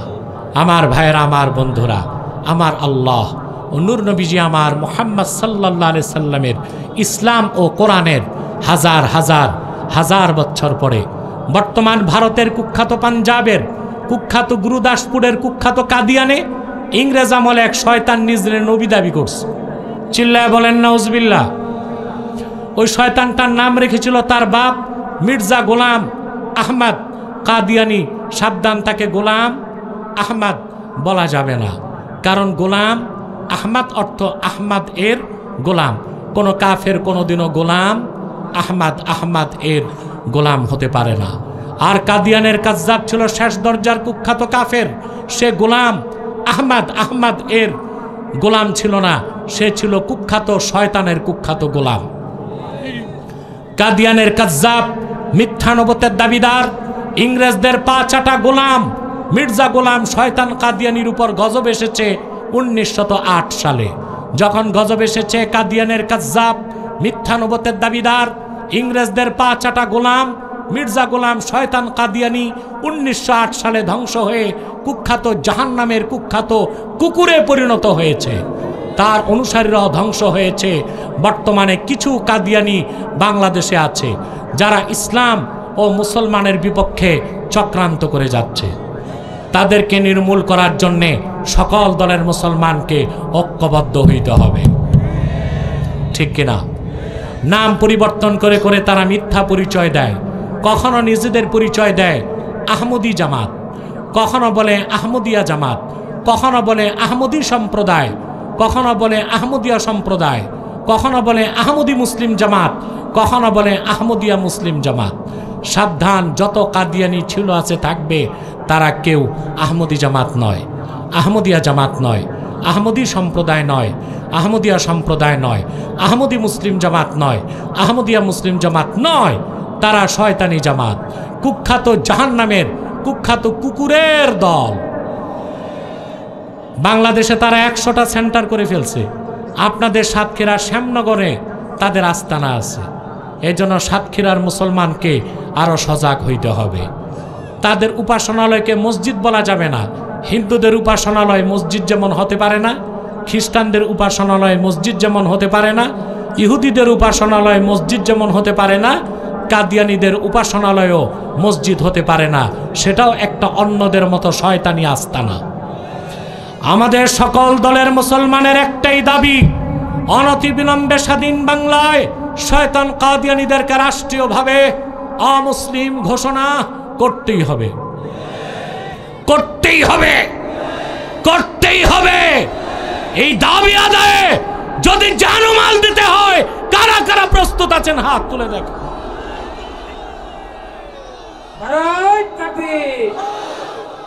B: আমার ভাইয়েরা, আমার বন্ধুরা, আমার আল্লাহ ও নূর নবীজি আমার মুহাম্মদ সাল্লাল্লাহু আলাইহি সাল্লামের ইসলাম ও কোরআনের হাজার হাজার হাজার বছর পরে বর্তমান ভারতের কুখ্যাত পাঞ্জাবের কুখ্যাত গুরুদাসপুরের কুখ্যাত কাদিয়ানে ইংরেজ আমলে এক শয়তান নিজের নবী দাবি করছে। চিল্লায় বলেন নাউজুবিল্লাহ। ওই শয়তানটার নাম রেখেছিল তার বাপ মির্জা গোলাম আহমদ কাদিয়ানি। সাবধান, তাকে গোলাম আহমদ বলা যাবে না, কারণ গোলাম আহমদ অর্থ আহমদ এর গোলাম। কোনো কাফের কোনোদিনও গোলাম আহমদ এর গোলাম হতে পারে না। আর কাদিয়ানের কাজ্জাব ছিল শেষ দরজার কুখ্যাত কাফের। সে গোলাম আহমদ এর গোলাম ছিল না, সে ছিল কুখ্যাত শয়তানের কুখ্যাত গোলাম। কাদিয়ানের কাজ্জাব, মিথ্যা নবুয়তের দাবিদার, ইংরেজদের পা চাটা গোলাম মির্জা গোলাম শয়তান কাদিয়ানির উপর গজব এসেছে 1908 সালে। যখন গজব এসেছে, কাদিয়ানের কাজ্জাব, মিথ্যা নবুয়তের দাবিদার, ইংরেজদের পা চাটা গোলাম মির্জা গোলাম শয়তান কাদিয়ানি 1908 সালে ধ্বংস হয়ে কুখ্যাত জাহান্নামের কুখ্যাত কুকুরে পরিণত হয়েছে। তার অনুসারীরাও ধ্বংস হয়েছে। বর্তমানে কিছু কাদিয়ানি বাংলাদেশে আছে যারা ইসলাম ও মুসলমানের বিপক্ষে চক্রান্ত করে যাচ্ছে। তাদেরকে নির্মূল করার জন্যে সকল দলের মুসলমানকে ঐক্যবদ্ধ হইতে হবে, ঠিক কিনা? নাম পরিবর্তন করে করে তারা মিথ্যা পরিচয় দেয়। কখনো নিজেদের পরিচয় দেয় আহমদি জামাত, কখনো বলে আহমদিয়া জামাত, কখনো বলে আহমদি সম্প্রদায়, কখনো বলে আহমদিয়া সম্প্রদায়, কখনো বলে আহমদি মুসলিম জামাত, কখনো বলে আহমদিয়া মুসলিম জামাত। সাবধান, যত কাদিয়ানি ছিল আছে থাকবে, তারা কেউ আহমদি জামাত নয়, আহমদিয়া জামাত নয়, আহমদি সম্প্রদায় নয়, আহমদিয়া সম্প্রদায় নয়, আহমদি মুসলিম জামাত নয়, আহমদিয়া মুসলিম জামাত নয়। তারা শয়তানি জামাত, কুখ্যাত জাহান্নামের কুখ্যাত কুকুরের দল। বাংলাদেশে তারা 100টা সেন্টার করে ফেলছে। আপনাদের সাতক্ষীরা শ্যামনগরে তাদের আস্তানা আছে। এই জন্য সাতক্ষীরার মুসলমানকে আরো সজাগ হইতে হবে। তাদের উপাসনালয়কে মসজিদ বলা যাবে না। হিন্দুদের উপাসনালয় মসজিদ যেমন হতে পারে না, খ্রিস্টানদের উপাসনালয় মসজিদ যেমন হতে পারে না, ইহুদিদের উপাসনালয় মসজিদ যেমন হতে পারে না, কাদিয়ানীদের উপাসনালয়ও মসজিদ হতে পারে না। সেটাও একটা অন্যদের মতো শয়তানি আস্তানা। আমাদের সকল দলের মুসলমানের একটাই দাবি, অনতিবিলম্বে স্বাধীন বাংলায় শয়তান কাদিয়ানীদেরকে রাষ্ট্রীয়ভাবে অমুসলিম ঘোষণা করতেই হবে, করতেই হবে, করতেই হবে। এই দাবি আদায়ে যদি জানমাল দিতে হয়, কারা কারা প্রস্তুত আছেন হাত তুলে দেখো।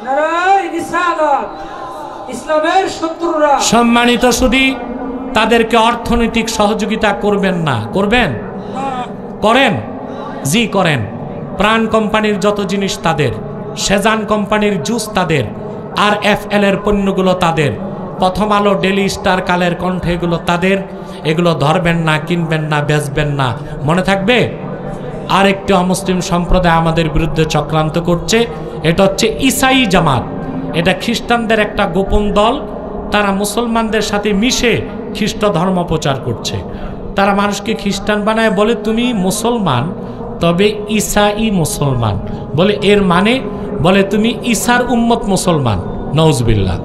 D: নারায়ে রিসালাত, ইসলামের শত্রুরা।
B: সম্মানিত সুধী, তাদেরকে অর্থনৈতিক সহযোগিতা করবেন না? করবেন? করেন? জি করেন। প্রাণ কোম্পানির যত জিনিস তাদের, সেজান কোম্পানির জুস তাদের, আর FL এর পণ্যগুলো তাদের, প্রথম আলো, ডেলি স্টার, কালের কণ্ঠ এগুলো তাদের। এগুলো ধরবেন না, কিনবেন না, বেচবেন না। মনে থাকবে আরেকটি অমুসলিম সম্প্রদায় আমাদের বিরুদ্ধে চক্রান্ত করছে। এটা হচ্ছে ইসাই জামাত। এটা খ্রিস্টানদের একটা গোপন দল। তারা মুসলমানদের সাথে মিশে খ্রিস্ট ধর্ম প্রচার করছে। তারা মানুষকে খ্রিস্টান বানায়, বলে তুমি মুসলমান, তবে ঈসাই মুসলমান। বলে এর মানে, বলে তুমি ঈসার উম্মত মুসলমান। নওজবিল্লাহ।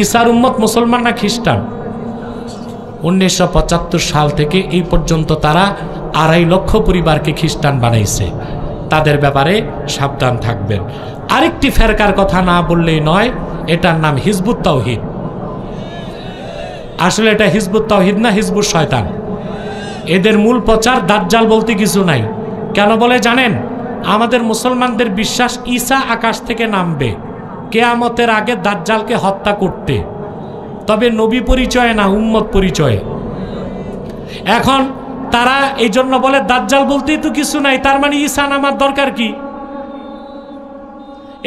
B: ঈসার উম্মত মুসলমান না খ্রিস্টান? 1975 সাল থেকে এই পর্যন্ত তারা 2.5 লক্ষ পরিবারকে খ্রিস্টান বানাইছে। তাদের ব্যাপারে সাবধান থাকবেন। আরেকটি ফেরকার কথা না বললেই নয়, এটার নাম হিজবুত তাওহীদ। আসলে এটা হিজবুত তাওহীদ না, হিজবুত শয়তান। এদের মূল প্রচার দাজ্জাল বলতে কিছু নাই। কেন বলে জানেন? আমাদের মুসলমানদের বিশ্বাস ঈসা আকাশ থেকে নামবে কিয়ামতের আগে দাজ্জালকে হত্যা করতে, তবে নবী পরিচয়ে না, উম্মত পরিচয়ে। এখন তারা এই জন্য বলে দাজ্জাল বলতেই তো কিছু নাই, তার মানে ঈসা নামার দরকার কি?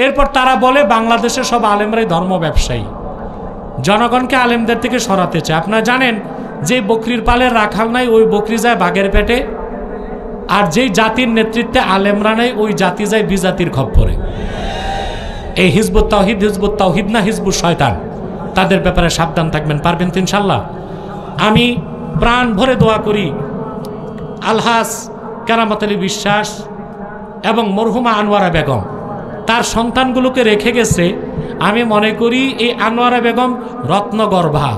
B: এরপর তারা বলে বাংলাদেশে সব আলেমরাই ধর্ম ব্যবসায়ী, জনগণকে আলেমদের থেকে সরাতে চায়। আপনারা জানেন যে বকরির পালের রাখাল নাই, ওই বকরি যায় বাঘের পেটে, আর যেই জাতির নেতৃত্বে আলেমরা নেই, ওই জাতি যায় বিজাতির খপ্পরে। এই হিজবুত তাওহীদ না, হিজবুত শয়তান। তাদের ব্যাপারে সাবধান থাকবেন। পারবেন তো ইনশাল্লাহ? আমি প্রাণ ভরে দোয়া করি আলহাজ কেরামত আলী বিশ্বাস এবং মরহুমা আনোয়ারা বেগম তার সন্তানগুলোকে রেখে গেছে। আমি মনে করি এই আনোয়ারা বেগম রত্নগর্ভা,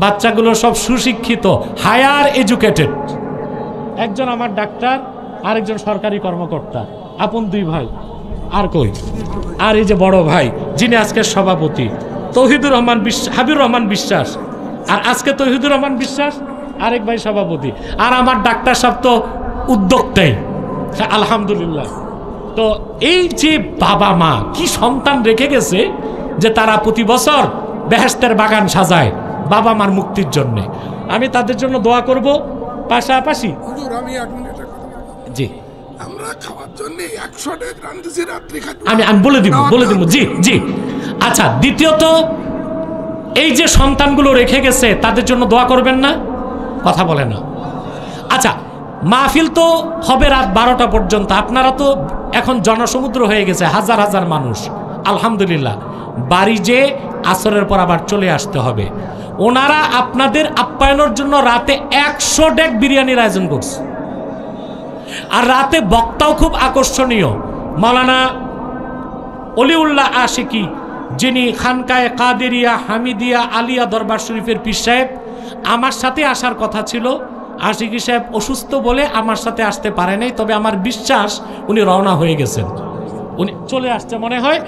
B: বাচ্চাগুলো সব সুশিক্ষিত, হায়ার এডুকেটেড। একজন আমার ডাক্তার, আরেকজন সরকারি কর্মকর্তা, আপন 2 ভাই। আর কই? আর এই যে বড় ভাই যিনি আজকের সভাপতি, তৌহিদুর রহমান বিশ্বাস, হাবিবুর রহমান বিশ্বাস। আর আজকে তৌহিদুর রহমান বিশ্বাস, আরেক ভাই সভাপতি। আর আমার ডাক্তার সাহেব তো উদ্যোক্তাই, আলহামদুলিল্লাহ। তো এই যে বাবা মা কি সন্তান রেখে গেছে, যে তারা প্রতি বছর বেহেশতের বাগান সাজায় বাবা মার মুক্তির জন্যে। আমি তাদের জন্য দোয়া করব। পাশাপাশি
C: হুজুর আমি এখন এটা কথা বলবো।
B: জি,
C: আমরা খাওয়ার জন্য 100 টাকা রান্ধিছি, রাত্রি খাদ্য
B: আমি বলে দিব। জি জি। আচ্ছা, দ্বিতীয়ত এই যে সন্তানগুলো রেখে গেছে তাদের জন্য দোয়া করবেন না? কথা বলে না। আচ্ছা, মাহফিল তো হবে রাত 12টা পর্যন্ত। আপনারা তো এখন জনসমুদ্র হয়ে গেছে, হাজার হাজার মানুষ। আলহামদুলিল্লাহ। বাড়ি যে আসরের পর আবার চলে আসতে হবে। ওনারা আপনাদের আপ্যায়নের জন্য রাতে 100 ডেক বিরিয়ানির আয়োজন করছে। আর রাতে বক্তাও খুব আকর্ষণীয়, মাওলানা অলিউল্লাহ আশিকি, যিনি খানকায়ে কাদেরিয়া, হামিদিয়া, আলিয়া দরবার শরীফের পীর সাহেব। আমার সাথে আসার কথা ছিল, আশিকি সাহেব অসুস্থ বলে আমার সাথে আসতে পারে নাই। তবে আমার বিশ্বাস উনি রওনা হয়ে গেছেন, উনি চলে আসছে মনে হয়।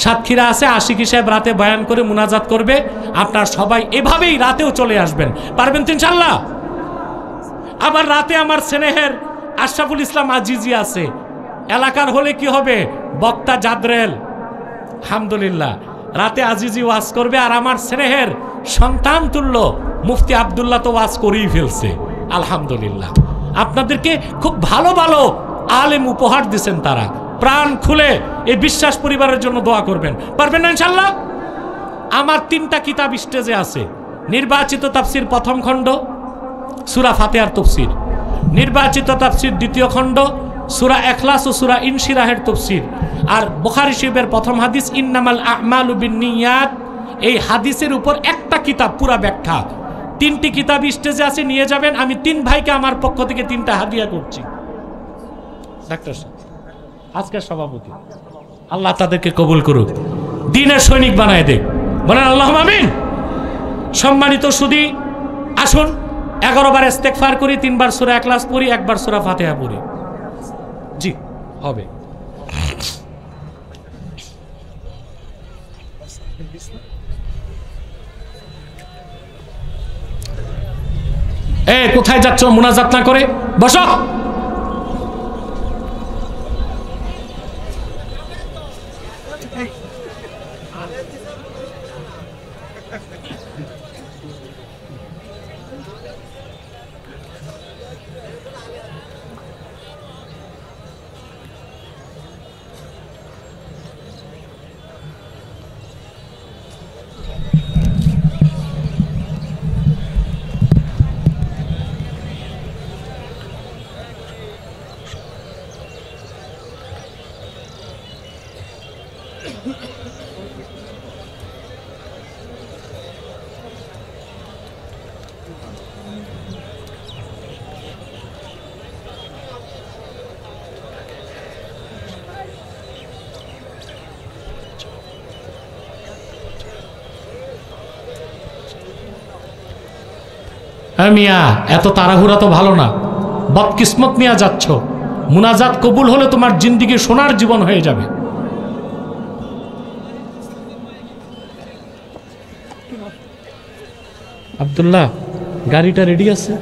B: সাতক্ষীরা আছে, আশিকি সাহেব রাতে বয়ান করে মুনাজাত করবে। আপনার সবাই এভাবেই রাতেও চলে আসবেন। পারবেন তো ইনশাল্লাহ? আবার রাতে আমার স্নেহের আশরাফুল ইসলাম আজিজি আছে। এলাকার হলে কি হবে, বক্তা জাদরেল, আলহামদুলিল্লাহ। রাতে আজিজি ওয়াজ করবে। আর আমার স্নেহের সন্তান তুল্য মুফতি আব্দুল্লাহ তো ওয়াজ করেই ফেলছে, আলহামদুলিল্লাহ। আপনাদেরকে খুব ভালো ভালো আলেম উপহার দিচ্ছেন তারা। প্রাণ খুলে এই বিশ্বাস পরিবারের জন্য দোয়া করবেন। পারবেন না ইনশাল্লাহ? আমার 3টা কিতাব স্টেজে আছে। নির্বাচিত তাফসির প্রথম খণ্ড, সূরা ফাতিহার তাফসির। নির্বাচিত তাফসির দ্বিতীয় খণ্ড, সূরা ইখলাস ও সূরা ইনশিরাহের তাফসির। আর বুখারী শরীফের প্রথম হাদিস ইন্নামাল আ'মালু বিন্নিয়াত, এই হাদিসের উপর একটা কিতাব পুরা ব্যাখ্যা। 3টি কিতাব স্টেজে আছে, নিয়ে যাবেন। আমি 3 ভাইকে আমার পক্ষ থেকে 3টা হাদিয়া করছি। ডাক্তার সাহেব আজকের সভাপতি, আল্লাহ তাদেরকে কবুল করুক, দ্বীনের সৈনিক বানায় দেখ। বলেন আল্লাহুম্মা আমিন। সম্মানিত সুধী, আসুন 11 বার ইস্তেগফার করি, 3 বার সূরা ইখলাস পড়ি, 1 বার সূরা ফাতিহা পড়ি। জি হবে। কোথায় যাচ্ছ মুনাজাত না করে? বসো। মিয়া এত তাড়াহুড়া তো ভালো না, বদকিসমত নিয়ে যাচ্ছ। মুনাজাত কবুল হলে তোমার জিন্দিগি সোনার জীবন হয়ে যাবে। আব্দুল্লাহ, গাড়িটা রেডি আছে?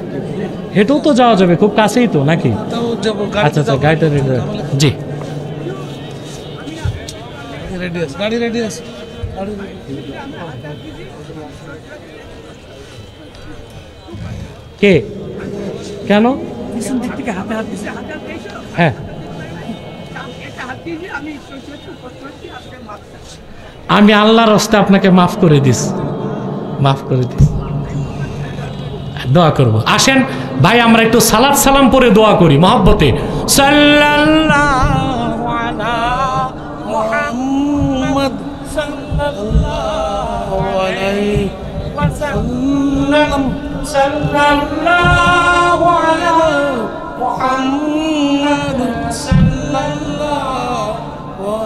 B: হেঁটেও তো যাওয়া যাবে, খুব কাছেই তো নাকি? আচ্ছা আচ্ছা, গাড়িটা রেডি। জি,
C: গাড়ি রেডি আছে।
B: কে কেন? হ্যাঁ, আমি আল্লাহর রাস্তে আপনাকে মাফ করে দিস, মাফ করে দিস। দোয়া করব। আসেন ভাই, আমরা একটু সালাত সালাম পরে দোয়া করি মহব্বতে। সাল্লাল্লাহু আলা মুহাম্মদ সাল্লাল্লাহু আলাইহি ওয়াসাল্লাম। সাল্লাল্লাহু আলা মুহাম্মদ সাল্লাল্লাহু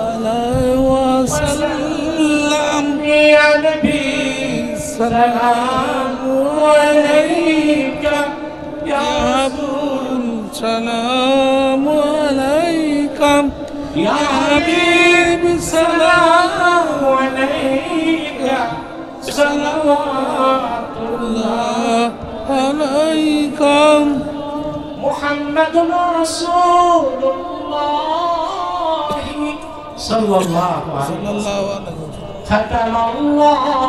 B: আলাইহি ওয়াসাল্লাম। ইয়া নবী সালামু আলাইকা ইয়া রাসূল সালামু আলাইকা ইয়া হাবিব সালামু আলাইকা সালাওয়াতুল্লাহ আলাইকা মুহাম্মাদুর রাসূলুল্লাহ সাল্লাল্লাহু আলাইহি খাতামাল্লাহু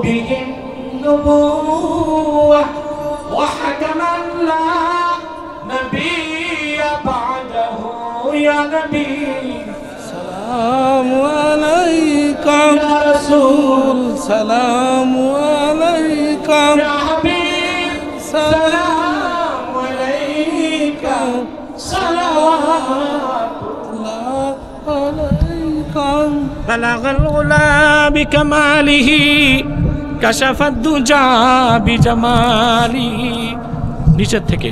B: বিহি النبوة وحكما لا نبي بعده يا نبي سلام عليك يا رسول سلام عليك يا حبيب سلام عليك صلوات الله عليك بلغ الغلا بكماله كشف الدجى بجماله নিচের থেকে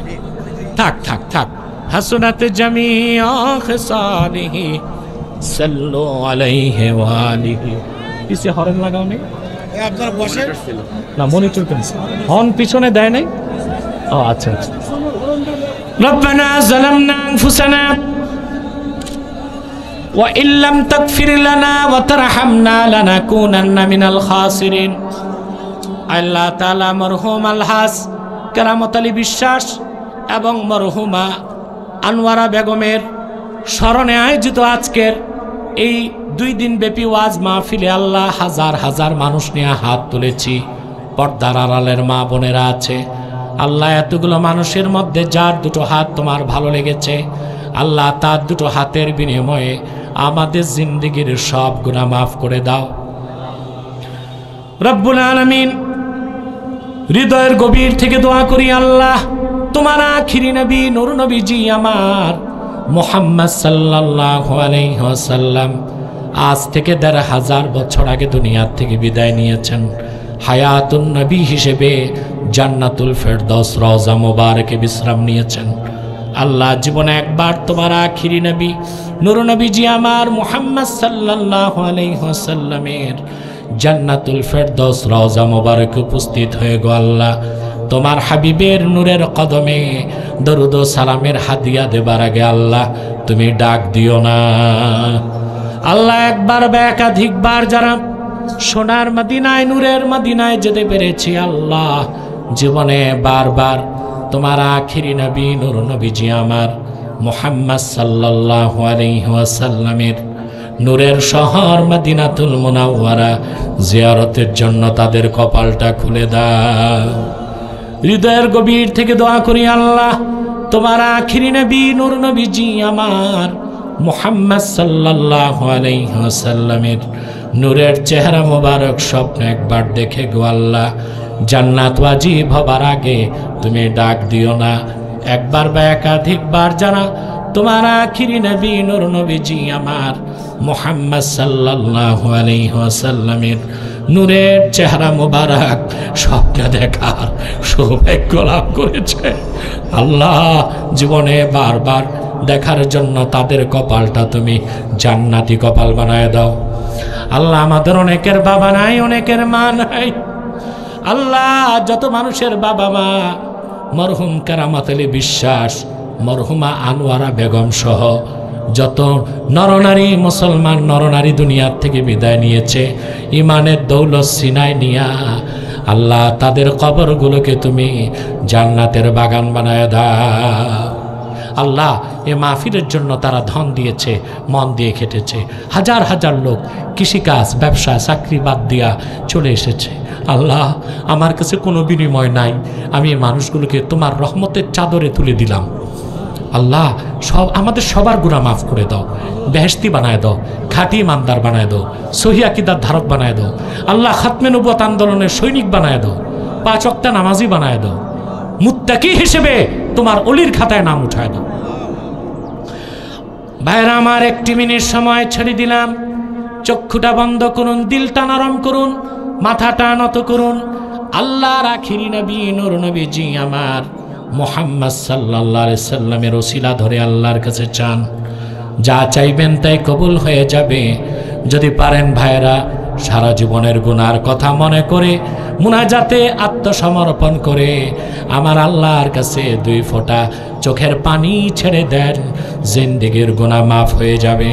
B: থাক থাক থাক হাসনাত জামিআ খিসালিহি সাল্লু আলাইহি ওয়া আলিহি। পিছে হর্ন লাগাও নেই
C: আপনারা বসেন
B: না, মনিটর কেন হর্ন পিছনে দেয় নাই? ও আচ্ছা আচ্ছা। রব্বানা যালামনা আনফুসানা ওয়া ইল্লাম তাগফির লানা ওয়া তারহামনা লানাকুনান্না মিনাল খাসিরিন। আল্লাহ তাআলা মরহুম আলহাজ কেরামত আলী বিশ্বাস এবং মরহুমা আনোয়ারা বেগমের স্মরণে আয়োজিত আজকের এই 2 দিন ব্যাপী ওয়াজ মাহফিলে আল্লাহ হাজার হাজার মানুষ নিয়ে হাত তুলেছি। পর্দার আড়ালের মা বোনেরা আছে আল্লাহ, এতগুলো মানুষের মধ্যে যার দুটো হাত তোমার ভালো লেগেছে আল্লাহ, তার দুটো হাতের বিনিময়ে আমাদের জিন্দেগির সব গুনাহ মাফ করে দাও রব্বুল আলামিন। হৃদয়ের গভীর থেকে দোয়া করি আল্লাহ, তোমার আখিরি নবী নূর নবীজি আমার মুহাম্মদ সাল্লাল্লাহু আলাইহি ওয়াসাল্লাম আজ থেকে ১৫০০ বছর আগে দুনিয়ার থেকে বিদায় নিয়েছেন। হায়াতুন নবী হিসেবে জান্নাতুল ফেরদৌস রওজা মোবারকে বিশ্রাম নিয়েছেন। আল্লাহ, জীবনে একবার তোমার আখিরি নবী নূর নবীজি আমার মুহাম্মদ সাল্লাল্লাহু আলাইহি ওয়াসাল্লামের জান্নাতুল ফেরদৌস রওজা মোবারকে উপস্থিত হয়ে গো আল্লাহ, তোমার হাবিবের নূরের কদমে দরুদ ও সালামের হাদিয়া দেবার আগে আল্লাহ তুমি ডাক দিও না আল্লাহ। একবার বা একাধিকবার যারা সোনার মদিনায় নূরের মদিনায় যেতে পেরেছি আল্লাহ, জীবনে বারবার তোমার আখিরি নবী নূর নবীজি আমার মুহাম্মদ সাল্লাল্লাহু আলাইহি ওয়াসাল্লামের নূরের শহর মদিনাতুল মুনাওয়ারা জিয়ারতের জন্য তাদের কপালটা খুলে দাও। হৃদয়ের গভীর থেকে দোয়া করি, আল্লাহ তোমার আখিরি নবী নূর নবীজি আমার মুহাম্মদ সাল্লাল্লাহু আলাইহি ওয়াসাল্লামের নূরের চেহারা মোবারক স্বপ্ন একবার দেখে গো আল্লাহ, জান্নাত ওয়াজিব হবার আগে তুমি ডাক দিও না। একবার বা একাধিকবার যারা তোমার আখিরি নবী নূর নবীজি আমার মুহাম্মদ সাল্লাল্লাহু আলাইহি ওয়াসাল্লামের নূরের চেহারা মোবারক স্বপ্ন দেখার সৌভাগ্য লাভ করেছে, আল্লাহ জীবনে বারবার দেখার জন্য তাদের কপালটা তুমি জান্নাতি কপাল বানায় দাও। আল্লাহ আমাদের অনেকের বাবা নাই, অনেকের মা নাই। আল্লাহ যত মানুষের বাবা মা মরহুম কেরামত আলী বিশ্বাস, মরহুমা আনোয়ারা বেগম সহ যত নরনারী মুসলমান নরনারী দুনিয়ার থেকে বিদায় নিয়েছে ইমানের দৌলত সিনায় নিয়া, আল্লাহ তাদের কবরগুলোকে তুমি জান্নাতের বাগান বানায় দাও। আল্লাহ এ মাহফিলের জন্য তারা ধন দিয়েছে, মন দিয়ে খেটেছে। হাজার হাজার লোক কৃষিকাজ ব্যবসা চাকরি বাদ দিয়া চলে এসেছে। আল্লাহ আমার কাছে কোনো বিনিময় নাই, আমি এই মানুষগুলোকে তোমার রহমতের চাদরে তুলে দিলাম। আল্লাহ সব আমাদের সবার গুনাহ মাফ করে দাও, বেহেশতি বানায় দাও, খাঁটি ইমানদার বানায় দাও, সহি আকীদার ধারক বানায় দাও। আল্লাহ খাতমে নবুয়ত আন্দোলনের সৈনিক বানায় দাও, 5 ওয়াক্ত নামাজি বানায় দাও, মুত্তাকি হিসেবে তোমার অলির খাতায় নাম উঠায় দাও। ভাইরা আমার 1 মিনিট সময় ছেড়ে দিলাম, চক্ষুটা বন্ধ করুন, দিলটা নরম করুন, মাথাটা নত করুন। আল্লাহর আখিরি নবী নূর নবীজি আমার মুহাম্মদ সাল্লাল্লাহু আলাইহি সাল্লামের ওসিলা ধরে আল্লাহর কাছে চান, যা চাইবেন তাই কবুল হয়ে যাবে। যদি পারেন ভাইরা সারা জীবনের গুনার কথা মনে করে মুনাজাতে আত্মসমর্পণ করে আমার আল্লাহর কাছে 2 ফোঁটা চোখের পানি ছেড়ে দেন, জিন্দেগীর গুনাহ মাফ হয়ে যাবে।